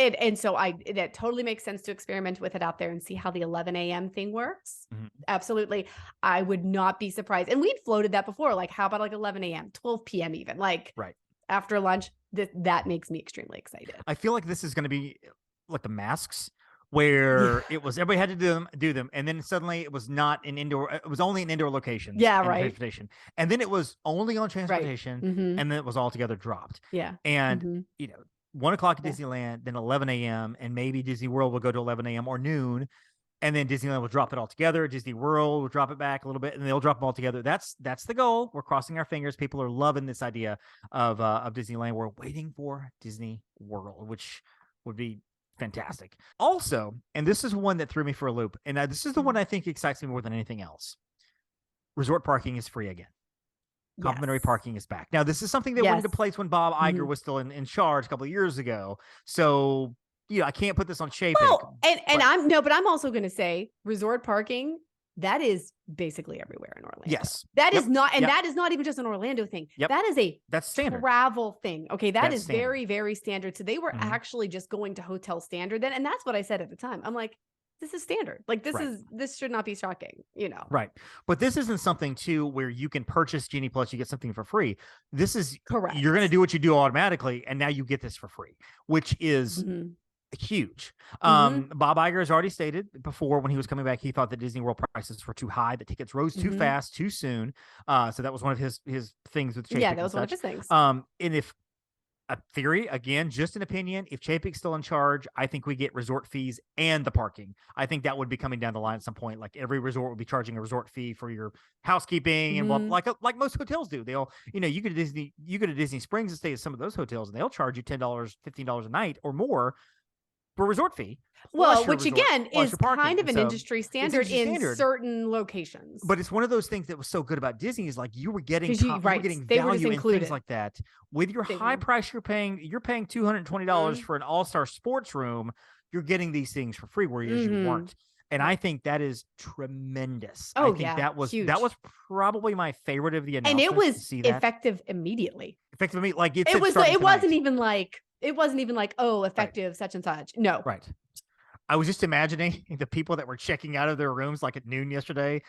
[SPEAKER 3] And so that totally makes sense to experiment with it out there and see how the 11 a.m. thing works. Absolutely. I would not be surprised. And we'd floated that before. Like, how about 11 a.m., 12 p.m. even? Like after lunch, that makes me extremely excited.
[SPEAKER 2] I feel like this is going to be like the masks, where it was everybody had to do them, and then suddenly it was not an indoor. It was only an indoor location. Transportation, and then it was only on transportation, and then it was altogether dropped. And 1 o'clock at Disneyland, then 11 a.m., and maybe Disney World will go to 11 a.m. or noon, and then Disneyland will drop it all together. Disney World will drop it back a little bit, and they'll drop them all together. That's the goal. We're crossing our fingers. People are loving this idea of Disneyland. We're waiting for Disney World, which would be fantastic. Also, and this is one that threw me for a loop, and this is the one I think excites me more than anything else. Resort parking is free again. Complimentary parking is back. Now, this is something that went into place when Bob Iger was still in charge a couple of years ago. So, I can't put this on Chapek.
[SPEAKER 3] Well, but I'm also going to say resort parking, that is basically everywhere in Orlando.
[SPEAKER 2] Yes.
[SPEAKER 3] That is not, and that is not even just an Orlando thing. That is
[SPEAKER 2] that's standard
[SPEAKER 3] travel thing. Okay. That's standard. Very, very standard. So they were actually just going to hotel standard then. And that's what I said at the time. I'm like, this is standard. Like this should not be shocking,
[SPEAKER 2] Right. But this isn't something too where you can purchase Genie Plus, you get something for free. This is correct. You're going to do what you do automatically. And now you get this for free, which is huge. Bob Iger has already stated before when he was coming back, he thought that Disney World prices were too high, the tickets rose too fast, too soon. So that was one of his things with Chapek.
[SPEAKER 3] Yeah, that was one of his things.
[SPEAKER 2] And if a theory, again, just an opinion, if Chapek's still in charge, I think we get resort fees and the parking. I think that would be coming down the line at some point. Like every resort would be charging a resort fee for your housekeeping and like most hotels do. They'll, you go to Disney Springs and stay at some of those hotels, and they'll charge you $10, $15 a night or more for a resort fee.
[SPEAKER 3] Well, which again is kind of an industry standard in certain locations.
[SPEAKER 2] But it's one of those things that was so good about Disney is like you were getting value and things like that. With your high price you're paying $220 for an all-star sports room, you're getting these things for free, whereas you weren't. And I think that is tremendous. I think that was huge. That was probably my favorite of the announcements.
[SPEAKER 3] And it was effective immediately.
[SPEAKER 2] Effective immediately. Like
[SPEAKER 3] it wasn't even like effective such and such. No.
[SPEAKER 2] Right. I was just imagining the people that were checking out of their rooms like at noon yesterday,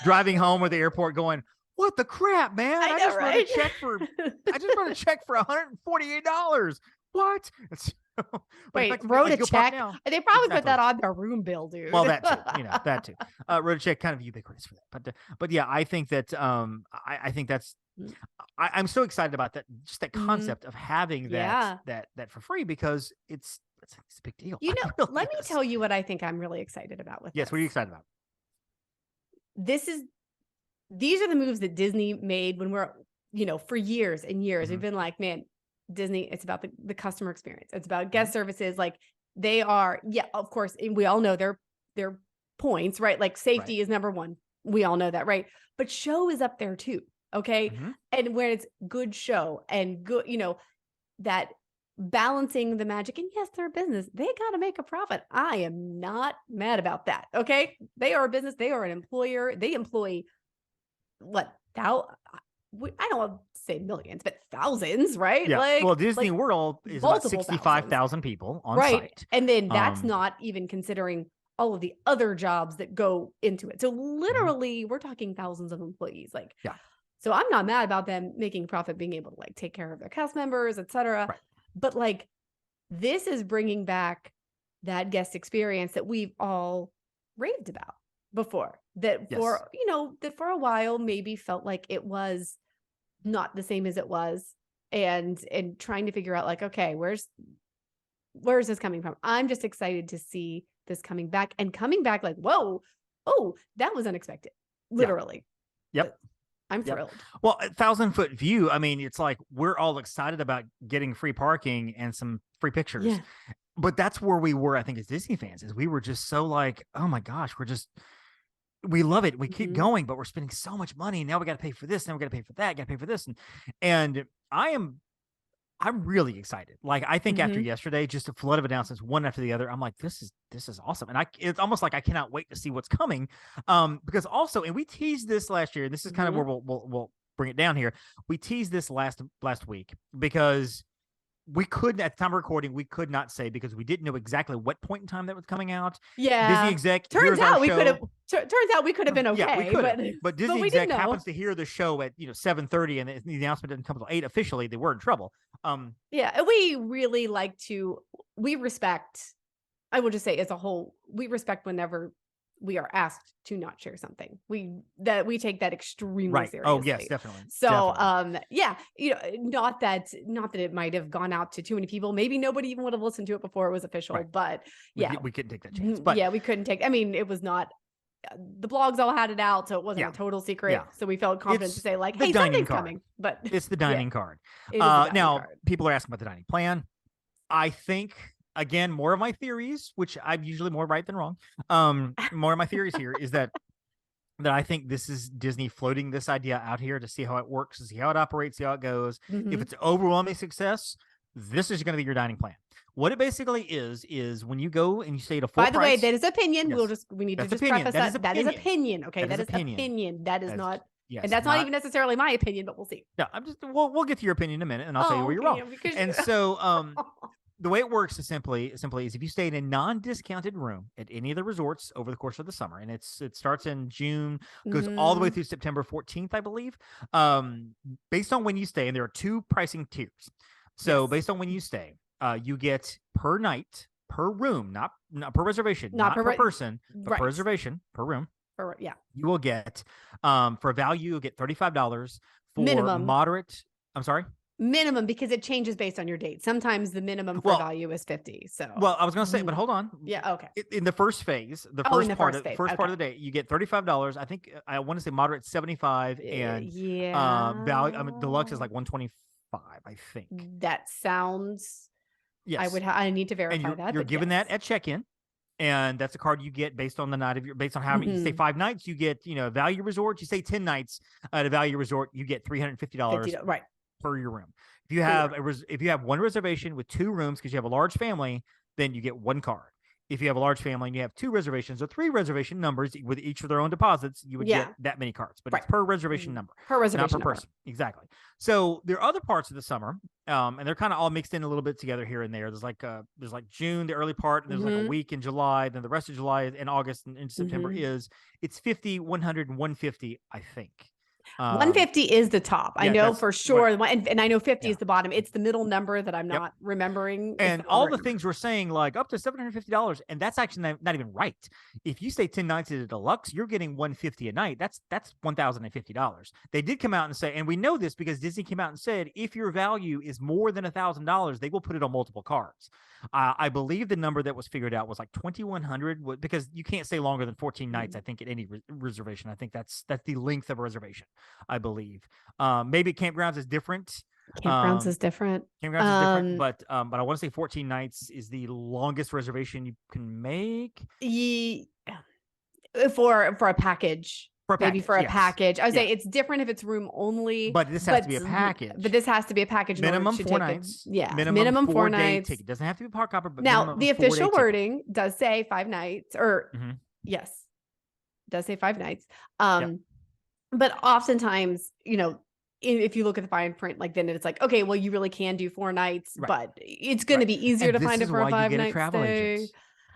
[SPEAKER 2] driving home or the airport going, what the crap, man? I just wrote a check for $148. What?
[SPEAKER 3] Wait, wrote a check? They probably put that on their room bill, dude.
[SPEAKER 2] Well, that too, that too. Wrote a check, kind of ubiquitous for that. But yeah, I think that I think that's I'm so excited about that, just that concept of having that for free, because it's a big deal.
[SPEAKER 3] You know,
[SPEAKER 2] really
[SPEAKER 3] let me tell you what I think I'm really excited about with
[SPEAKER 2] Yes,
[SPEAKER 3] this.
[SPEAKER 2] what are you excited about?
[SPEAKER 3] These are the moves that Disney made when we're, for years and years. We've been like, man, Disney, it's about the customer experience. It's about guest services. Like they are, of course, and we all know their points, right? Like safety is number one. We all know that, right? But show is up there too. Okay. And where it's good show and good, that balancing the magic. And yes, they're a business. They got to make a profit. I am not mad about that. Okay. They are a business. They are an employer. They employ I don't want to say millions, but thousands, right?
[SPEAKER 2] Yeah.
[SPEAKER 3] Like,
[SPEAKER 2] well, Disney World is about 65,000 people on site.
[SPEAKER 3] And then that's not even considering all of the other jobs that go into it. So literally we're talking thousands of employees. Like, so I'm not mad about them making profit, being able to like take care of their cast members, et cetera.
[SPEAKER 2] Right.
[SPEAKER 3] But like, this is bringing back that guest experience that we've all raved about before, that for a while maybe felt like it was not the same as it was, and trying to figure out like, okay, where's this coming from? I'm just excited to see this coming back like, whoa, oh, that was unexpected, literally.
[SPEAKER 2] Yep.
[SPEAKER 3] I'm thrilled.
[SPEAKER 2] Well, 1,000-foot view, I mean, it's like we're all excited about getting free parking and some free pictures. Yeah. But that's where we were, I think, as Disney fans, is we were just so like, oh my gosh, we love it. We keep going, but we're spending so much money. Now we got to pay for this. Now we got to pay for that. Got to pay for this. And I'm really excited. Like, I think after yesterday, just a flood of announcements, one after the other, I'm like, this is awesome. And it's almost like I cannot wait to see what's coming. Because also, and we teased this last year, and this is kind of where we'll bring it down here. We teased this last week because we couldn't, at the time of recording, we could not say, because we didn't know exactly what point in time that was coming out.
[SPEAKER 3] Yeah.
[SPEAKER 2] Disney exec.
[SPEAKER 3] Turns out we could have been okay.
[SPEAKER 2] Yeah, we could have. But Disney exec happens to hear the show at 7:30, and the announcement didn't come until 8 officially. They were in trouble.
[SPEAKER 3] Yeah, we really we respect, I will just say as a whole, we respect whenever we are asked to not share something. We take that extremely seriously.
[SPEAKER 2] Oh yes, definitely.
[SPEAKER 3] So not that it might have gone out to too many people. Maybe nobody even would have listened to it before it was official. Right. But
[SPEAKER 2] we couldn't take that chance. But
[SPEAKER 3] we couldn't take. I mean, it was not. The blogs all had it out, so it wasn't a total secret. Yeah. So we felt confident to say like, "Hey, something's coming." But
[SPEAKER 2] it's the dining card.
[SPEAKER 3] Now
[SPEAKER 2] people are asking about the dining plan. I think, again, more of my theories, which I'm usually more right than wrong. More of my theories here is that I think this is Disney floating this idea out here to see how it works, to see how it operates, see how it goes. If it's overwhelming success, this is going to be your dining plan. What it basically is when you go and you stay at a full price.
[SPEAKER 3] By the way, that is opinion. Yes. We need to just preface that.
[SPEAKER 2] That
[SPEAKER 3] is opinion. Okay, that is opinion. That is not. Yes, and that's not even necessarily my opinion, but we'll see.
[SPEAKER 2] No, we'll get to your opinion in a minute, and I'll tell you where you're wrong. And so, the way it works is simply is if you stay in a non-discounted room at any of the resorts over the course of the summer, and it starts in June, goes all the way through September 14th, I believe. Based on when you stay, and there are two pricing tiers. So based on when you stay, you get per night, per room, not per reservation, not per person, but per reservation, per room. You will get for a value, you'll get $35 for
[SPEAKER 3] minimum.
[SPEAKER 2] Moderate. I'm sorry.
[SPEAKER 3] Minimum, because it changes based on your date. Sometimes the minimum for value is 50. So
[SPEAKER 2] I was going to say, but hold on.
[SPEAKER 3] Yeah. Okay.
[SPEAKER 2] In the first phase, the first part of the day, you get $35. I think I want to say moderate 75, and value. I mean, deluxe is like 125. I think
[SPEAKER 3] that sounds.
[SPEAKER 2] Yes.
[SPEAKER 3] I need to verify that.
[SPEAKER 2] You're given that at check-in. And that's a card you get based on the night of based on how many you stay 5 nights, you get, value resort. You stay 10 nights at a value resort, you get $350
[SPEAKER 3] right
[SPEAKER 2] per your room. If you have one reservation with 2 rooms because you have a large family, then you get 1 card. If you have a large family and you have 2 reservations or 3 reservation numbers with each of their own deposits, you would get that many cards. But it's per reservation number.
[SPEAKER 3] Per reservation
[SPEAKER 2] not per person. Exactly. So there are other parts of the summer, and they're kind of all mixed in a little bit together here and there. There's like June, the early part, and there's like a week in July, then the rest of July and August and into September it's 50, 100, and 150, I think.
[SPEAKER 3] 150 is the top. I know for sure. And I know 50 is the bottom. It's the middle number that I'm not remembering.
[SPEAKER 2] And all the things we're saying, like up to $750, and that's actually not even right. If you stay 10 nights at a deluxe, you're getting $150 a night. That's $1,050. They did come out and say, and we know this because Disney came out and said, if your value is more than $1,000, they will put it on multiple cards. I believe the number that was figured out was like 2,100, because you can't stay longer than 14 nights. I think at any reservation. I think that's the length of a reservation, I believe. Maybe campgrounds is different.
[SPEAKER 3] Campgrounds is different.
[SPEAKER 2] But I want to say 14 nights is the longest reservation you can make.
[SPEAKER 3] For a package. Maybe for a package. I would say it's different if it's room only.
[SPEAKER 2] But this has to be a package.
[SPEAKER 3] But this has to be a package.
[SPEAKER 2] Minimum 4 nights.
[SPEAKER 3] Minimum 4 nights.
[SPEAKER 2] Ticket. It doesn't have to be park hopper. But
[SPEAKER 3] now, the official wording does say 5 nights. Or, yes, does say 5 nights. But oftentimes, if you look at the fine print, like then it's like, okay, well, you really can do 4 nights, but it's going to be easier to find it for a 5-night stay.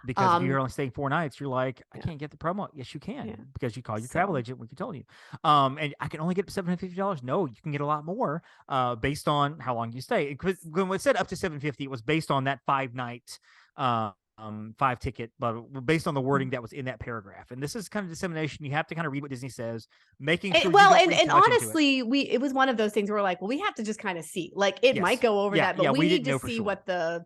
[SPEAKER 2] Because if you're only staying 4 nights, you're like, I can't get the promo. Yes, you can, because you call your travel agent when you told you. And I can only get $750. No, you can get a lot more based on how long you stay. When it said up to $750, it was based on that 5-night 5 ticket, but based on the wording that was in that paragraph. And this is kind of dissemination. You have to kind of read what Disney says, making sure.
[SPEAKER 3] And honestly, it was one of those things where we're like, well, we have to just kind of see. Like it might go over that, but we need to see what the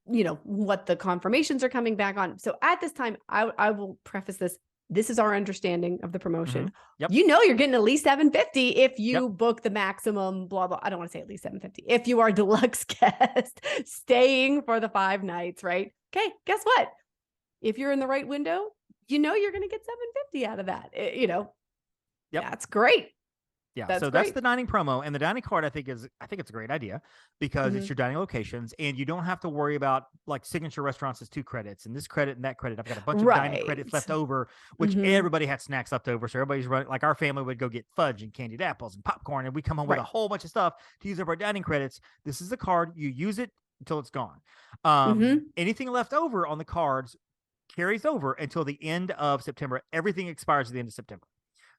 [SPEAKER 3] what the confirmations are coming back on. So at this time, I will preface this. This is our understanding of the promotion. You're getting at least $750 if you book the maximum, blah, blah. I don't want to say at least $750. If you are a deluxe guest staying for the 5 nights, right? Okay, guess what? If you're in the right window, you're going to get $750 out of that. That's great.
[SPEAKER 2] Yeah, that's the dining promo, and the dining card I think it's a great idea because it's your dining locations, and you don't have to worry about like signature restaurants is 2 credits and this credit and that credit. I've got a bunch of dining credits left over, which everybody had snacks left over, so everybody's running. Like our family would go get fudge and candied apples and popcorn, and we come home with a whole bunch of stuff to use up our dining credits. This is the card, you use it until it's gone. Anything left over on the cards carries over until the end of September. Everything expires at the end of September.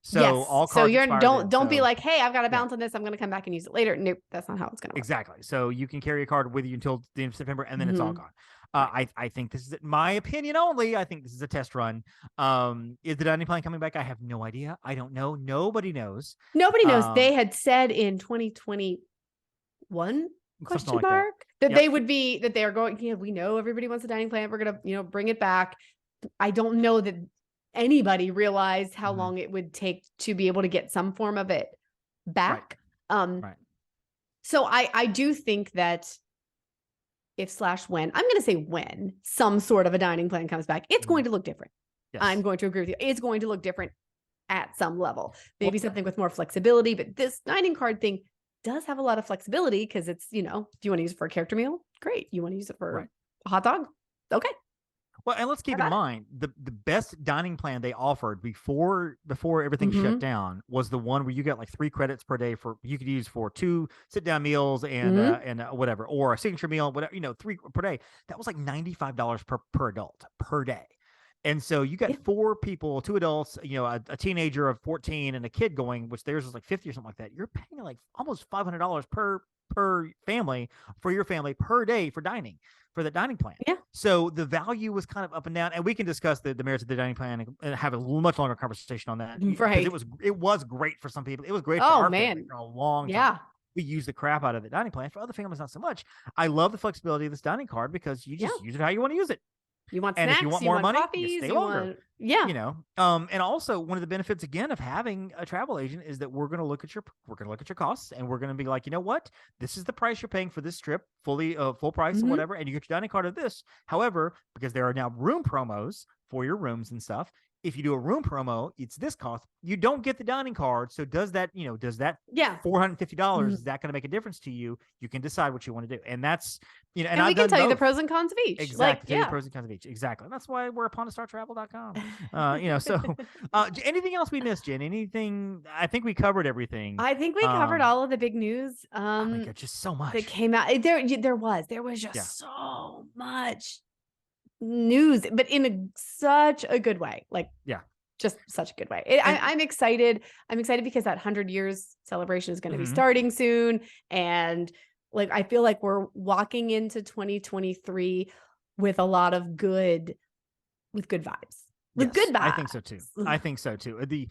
[SPEAKER 2] So all cards
[SPEAKER 3] don't be like, hey, I've got a balance on this, I'm going to come back and use it later. Nope, that's not how it's going to work.
[SPEAKER 2] Exactly. So you can carry a card with you until the end of September, and then it's all gone. I think this is my opinion only. I think this is a test run. Is the dining plan coming back? I have no idea. I don't know. Nobody knows.
[SPEAKER 3] Nobody knows. They had said in 2021 question mark that they would be that they are going. We know everybody wants a dining plan. We're gonna bring it back. I don't know that anybody realized how long it would take to be able to get some form of it back. So I do think that when I'm going to say when some sort of a dining plan comes back, it's going to look different. I'm going to agree with you. It's going to look different at some level, maybe something with more flexibility, but this dining card thing does have a lot of flexibility because it's, if you want to use it for a character meal, great. You want to use it for a hot dog? Okay.
[SPEAKER 2] Well, and let's keep in mind the best dining plan they offered before everything shut down was the one where you got like 3 credits per day you could use for 2 sit down meals and whatever, or a signature meal, whatever, 3 per day. That was like $95 per adult per day. And so you got 4 people, 2 adults, a teenager of 14 and a kid going, which theirs was like 50 or something like that. You're paying like almost $500 per family for your family per day for dining. For the dining plan. Yeah. So the value was kind of up and down, and we can discuss the merits of the dining plan and have a much longer conversation on that. Right. It was great for some people. It was great for our family for a long time. Yeah. We use the crap out of the dining plan. For other families, not so much. I love the flexibility of this dining card because you just use it how you want to use it.
[SPEAKER 3] You want snacks, if you want more money, coffees,
[SPEAKER 2] you stay longer. And also one of the benefits again of having a travel agent is that we're going to look at your costs, and we're going to be like, you know what, this is the price you're paying for this trip, full price or whatever, and you get your dining card of this. However, because there are now room promos for your rooms and stuff, if you do a room promo, it's this cost. You don't get the dining card. So does that $450, is that going to make a difference to you? You can decide what you want to do. And that's, and
[SPEAKER 3] we can tell you the pros and cons of each.
[SPEAKER 2] Exactly. The pros and cons of each. Exactly. And that's why we're upon startravel.com. So anything else we missed, Jen? Anything? I think we covered everything.
[SPEAKER 3] I think we covered all of the big news.
[SPEAKER 2] Oh my God, just so much
[SPEAKER 3] that came out. There was just so much news, but in such a good way, just such a good way. I'm excited. I'm excited because that 100 years celebration is going to be starting soon. And like, I feel like we're walking into 2023 with a lot of good vibes. With good vibes.
[SPEAKER 2] I think so too. I think so too.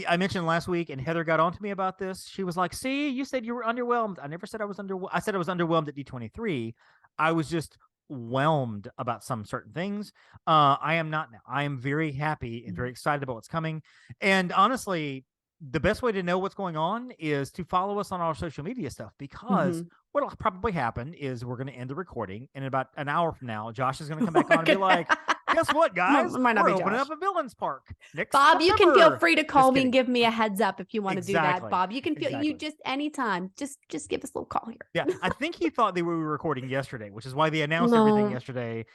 [SPEAKER 2] I mentioned last week, and Heather got on to me about this. She was like, "See, you said you were underwhelmed." I never said I was underwhelmed. I said I was underwhelmed at D23. I was just whelmed about some certain things. I am not now. I am very happy and very excited about what's coming. And honestly, the best way to know what's going on is to follow us on our social media stuff, because what'll probably happen is we're going to end the recording, and in about an hour from now, Josh is going to come back on and be like, "Guess what, guys?
[SPEAKER 3] Might not
[SPEAKER 2] We're
[SPEAKER 3] be
[SPEAKER 2] opening
[SPEAKER 3] Josh.
[SPEAKER 2] up a villains park next
[SPEAKER 3] Bob, you can
[SPEAKER 2] September."
[SPEAKER 3] feel free to call me and give me a heads up if you want to do that,
[SPEAKER 2] Exactly.
[SPEAKER 3] Bob. You can feel
[SPEAKER 2] Exactly.
[SPEAKER 3] you just anytime. Just give us a little call here.
[SPEAKER 2] Yeah, I think he thought they were recording yesterday, which is why they announced everything yesterday.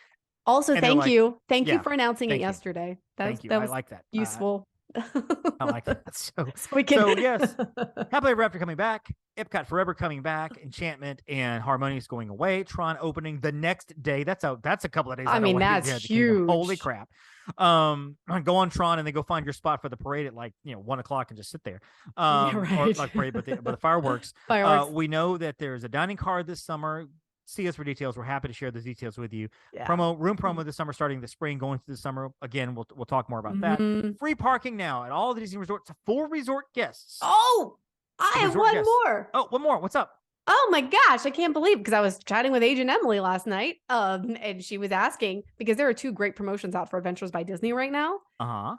[SPEAKER 3] Also,
[SPEAKER 2] And they're
[SPEAKER 3] thank
[SPEAKER 2] like,
[SPEAKER 3] you. Thank you
[SPEAKER 2] yeah,
[SPEAKER 3] for announcing it
[SPEAKER 2] thank you.
[SPEAKER 3] yesterday.
[SPEAKER 2] Thank you.
[SPEAKER 3] That
[SPEAKER 2] I
[SPEAKER 3] was
[SPEAKER 2] like that.
[SPEAKER 3] useful.
[SPEAKER 2] I like that. So
[SPEAKER 3] we can...
[SPEAKER 2] so yes, Happily Ever After coming back, Epcot Forever coming back, Enchantment and Harmonious going away, Tron opening the next day. That's a couple of days.
[SPEAKER 3] I mean, that's huge.
[SPEAKER 2] Holy crap. Go on Tron and then go find your spot for the parade at 1 o'clock and just sit there.
[SPEAKER 3] Right.
[SPEAKER 2] Or like parade, but the fireworks. We know that there's a dining car this summer. See us for details. We're happy to share those details with you.
[SPEAKER 3] Yeah.
[SPEAKER 2] Room promo this summer, starting the spring, going through the summer. Again, we'll talk more about that. Free parking now at all the Disney resorts for resort guests.
[SPEAKER 3] Oh, I have one more.
[SPEAKER 2] Oh, one more. What's up?
[SPEAKER 3] Oh my gosh, I can't believe, because I was chatting with Agent Emily last night, and she was asking, because there are 2 great promotions out for Adventures by Disney right now.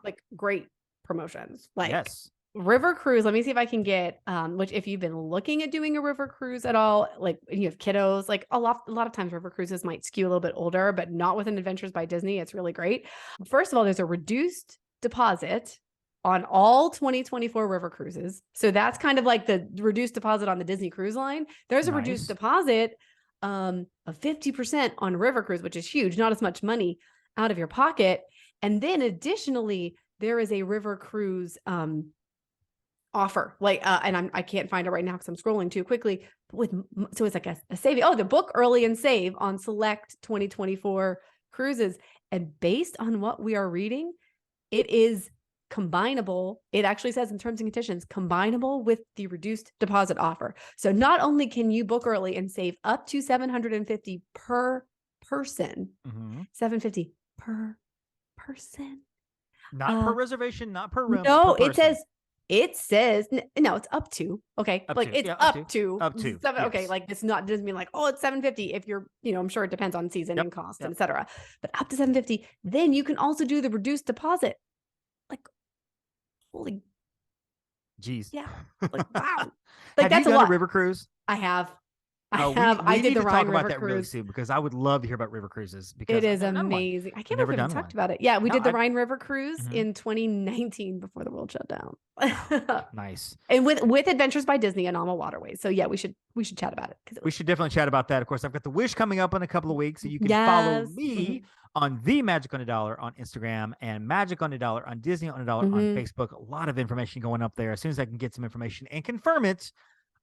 [SPEAKER 3] Like great promotions. Like
[SPEAKER 2] yes.
[SPEAKER 3] River cruise. Let me see if I can get which, if you've been looking at doing a river cruise at all, like you have kiddos, like a lot of times river cruises might skew a little bit older, but not with an Adventures by Disney. It's really great. First of all, there's a reduced deposit on all 2024 river cruises. So that's kind of like the reduced deposit on the Disney Cruise Line. There's a reduced deposit of 50% on river cruise, which is huge, not as much money out of your pocket. And then additionally, there is a river cruise offer, and I can't find it right now because I'm scrolling too quickly. So it's like a saving. Oh, the book early and save on select 2024 cruises, and based on what we are reading, it is combinable. It actually says in terms and conditions, combinable with the reduced deposit offer. So not only can you book early and save up to $750 per person, $750 per person,
[SPEAKER 2] not per reservation, not per room.
[SPEAKER 3] No, it says no, it's up to. Okay. It's up to 7. Okay. Like it's not, doesn't mean like, oh, it's $750 if you're, I'm sure it depends on season and cost, and etc. But up to $750. Then you can also do the reduced deposit. Like, holy
[SPEAKER 2] jeez.
[SPEAKER 3] Yeah. Like, wow.
[SPEAKER 2] Like that's a lot. A river cruise?
[SPEAKER 3] I have.
[SPEAKER 2] I
[SPEAKER 3] did the Rhine
[SPEAKER 2] River
[SPEAKER 3] River
[SPEAKER 2] Cruise really soon, because I would love to hear about river cruises. Because
[SPEAKER 3] it is amazing. I can't remember if we talked about it. Yeah, we did the Rhine River Cruise in 2019 before the world shut down.
[SPEAKER 2] Nice.
[SPEAKER 3] And with Adventures by Disney and Alma Waterways. So yeah, we should chat about it.
[SPEAKER 2] We should definitely chat about that. Of course, I've got the Wish coming up in a couple of weeks, so you can follow me on the Magic on a Dollar on Instagram and Magic on a Dollar on Disney on a Dollar on Facebook. A lot of information going up there. As soon as I can get some information and confirm it,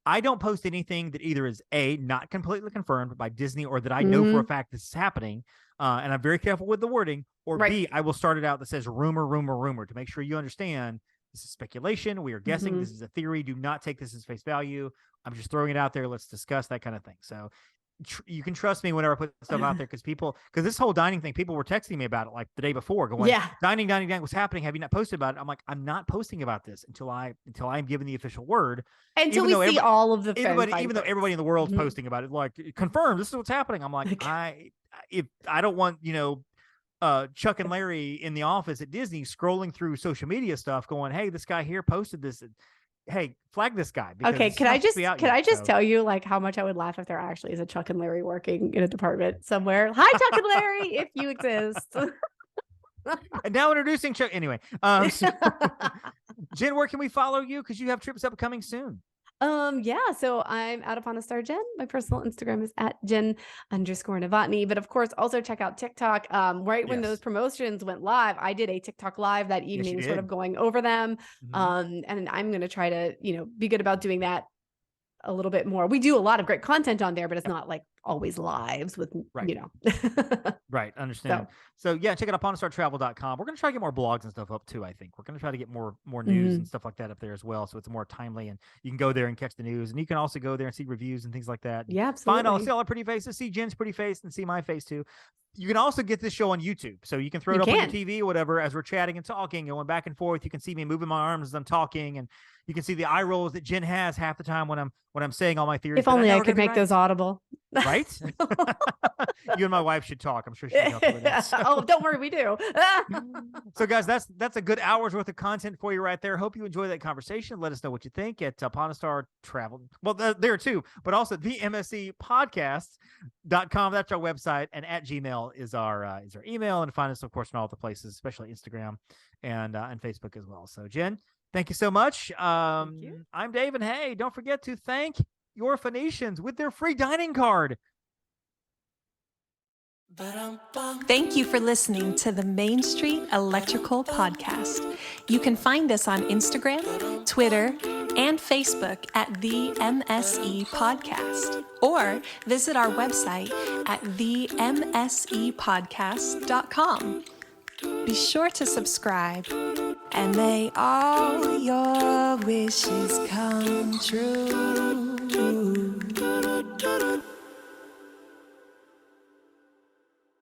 [SPEAKER 2] I don't post anything that either is A, not completely confirmed by Disney, or that I know for a fact this is happening. And I'm very careful with the wording, or B, I will start it out that says rumor to make sure you understand this is speculation. We are guessing. This is a theory. Do not take this as face value. I'm just throwing it out there. Let's discuss that kind of thing. So you can trust me whenever I put stuff out there, because this whole dining thing, people were texting me about it like the day before, going, dining, what's happening? Have you not posted about it? I'm like, I'm not posting about this until I'm given the official word.
[SPEAKER 3] Until we see all of the
[SPEAKER 2] even though everybody in the world's posting about it, like, confirmed, this is what's happening. I'm like, if I don't want, Chuck and Larry in the office at Disney scrolling through social media stuff going, hey, this guy here posted this. Hey, flag this guy.
[SPEAKER 3] Okay, can I just tell you like how much I would laugh if there actually is a Chuck and Larry working in a department somewhere. Hi, Chuck and Larry, if you exist.
[SPEAKER 2] And now introducing Chuck. Anyway, Jen, where can we follow you? Because you have trips upcoming soon.
[SPEAKER 3] So I'm Out Upon a Star Jen. My personal Instagram is at Jen_Novotny. But of course, also check out TikTok. When those promotions went live, I did a TikTok live that evening, sort of going over them. And I'm going to try to, be good about doing that a little bit more. We do a lot of great content on there, but it's not like always lives with, you know.
[SPEAKER 2] Right. Understand. So yeah, check it out, PawnStarTravel.com. We're going to try to get more blogs and stuff up too, I think. We're going to try to get more news and stuff like that up there as well. So it's more timely and you can go there and catch the news. And you can also go there and see reviews and things like that.
[SPEAKER 3] Yeah, absolutely.
[SPEAKER 2] See all our pretty faces, see Jen's pretty face and see my face too. You can also get this show on YouTube. So you can throw it up on your TV or whatever as we're chatting and talking, going back and forth. You can see me moving my arms as I'm talking, and you can see the eye rolls that Jen has half the time when I'm saying all my theories.
[SPEAKER 3] If only I could make those audible.
[SPEAKER 2] Right? You and my wife should talk. I'm sure she can help you with this.
[SPEAKER 3] Oh, don't worry, we do.
[SPEAKER 2] So guys, that's a good hour's worth of content for you right there. Hope you enjoy that conversation. Let us know what you think at Pawn Star Travel. Well, there too, but also the MSCpodcast.com. That's our website, and at Gmail is our email, and find us of course in all the places, especially Instagram and Facebook as well. So Jen, thank you so much.
[SPEAKER 3] Thank you.
[SPEAKER 2] I'm Dave, and hey, don't forget to thank your Phoenicians with their free dining card.
[SPEAKER 4] Thank you for listening to the Main Street Electrical Podcast. You can find us on Instagram, Twitter, and Facebook at the MSE Podcast, or visit our website at themsepodcast.com. Be sure to subscribe, and may all your wishes come true.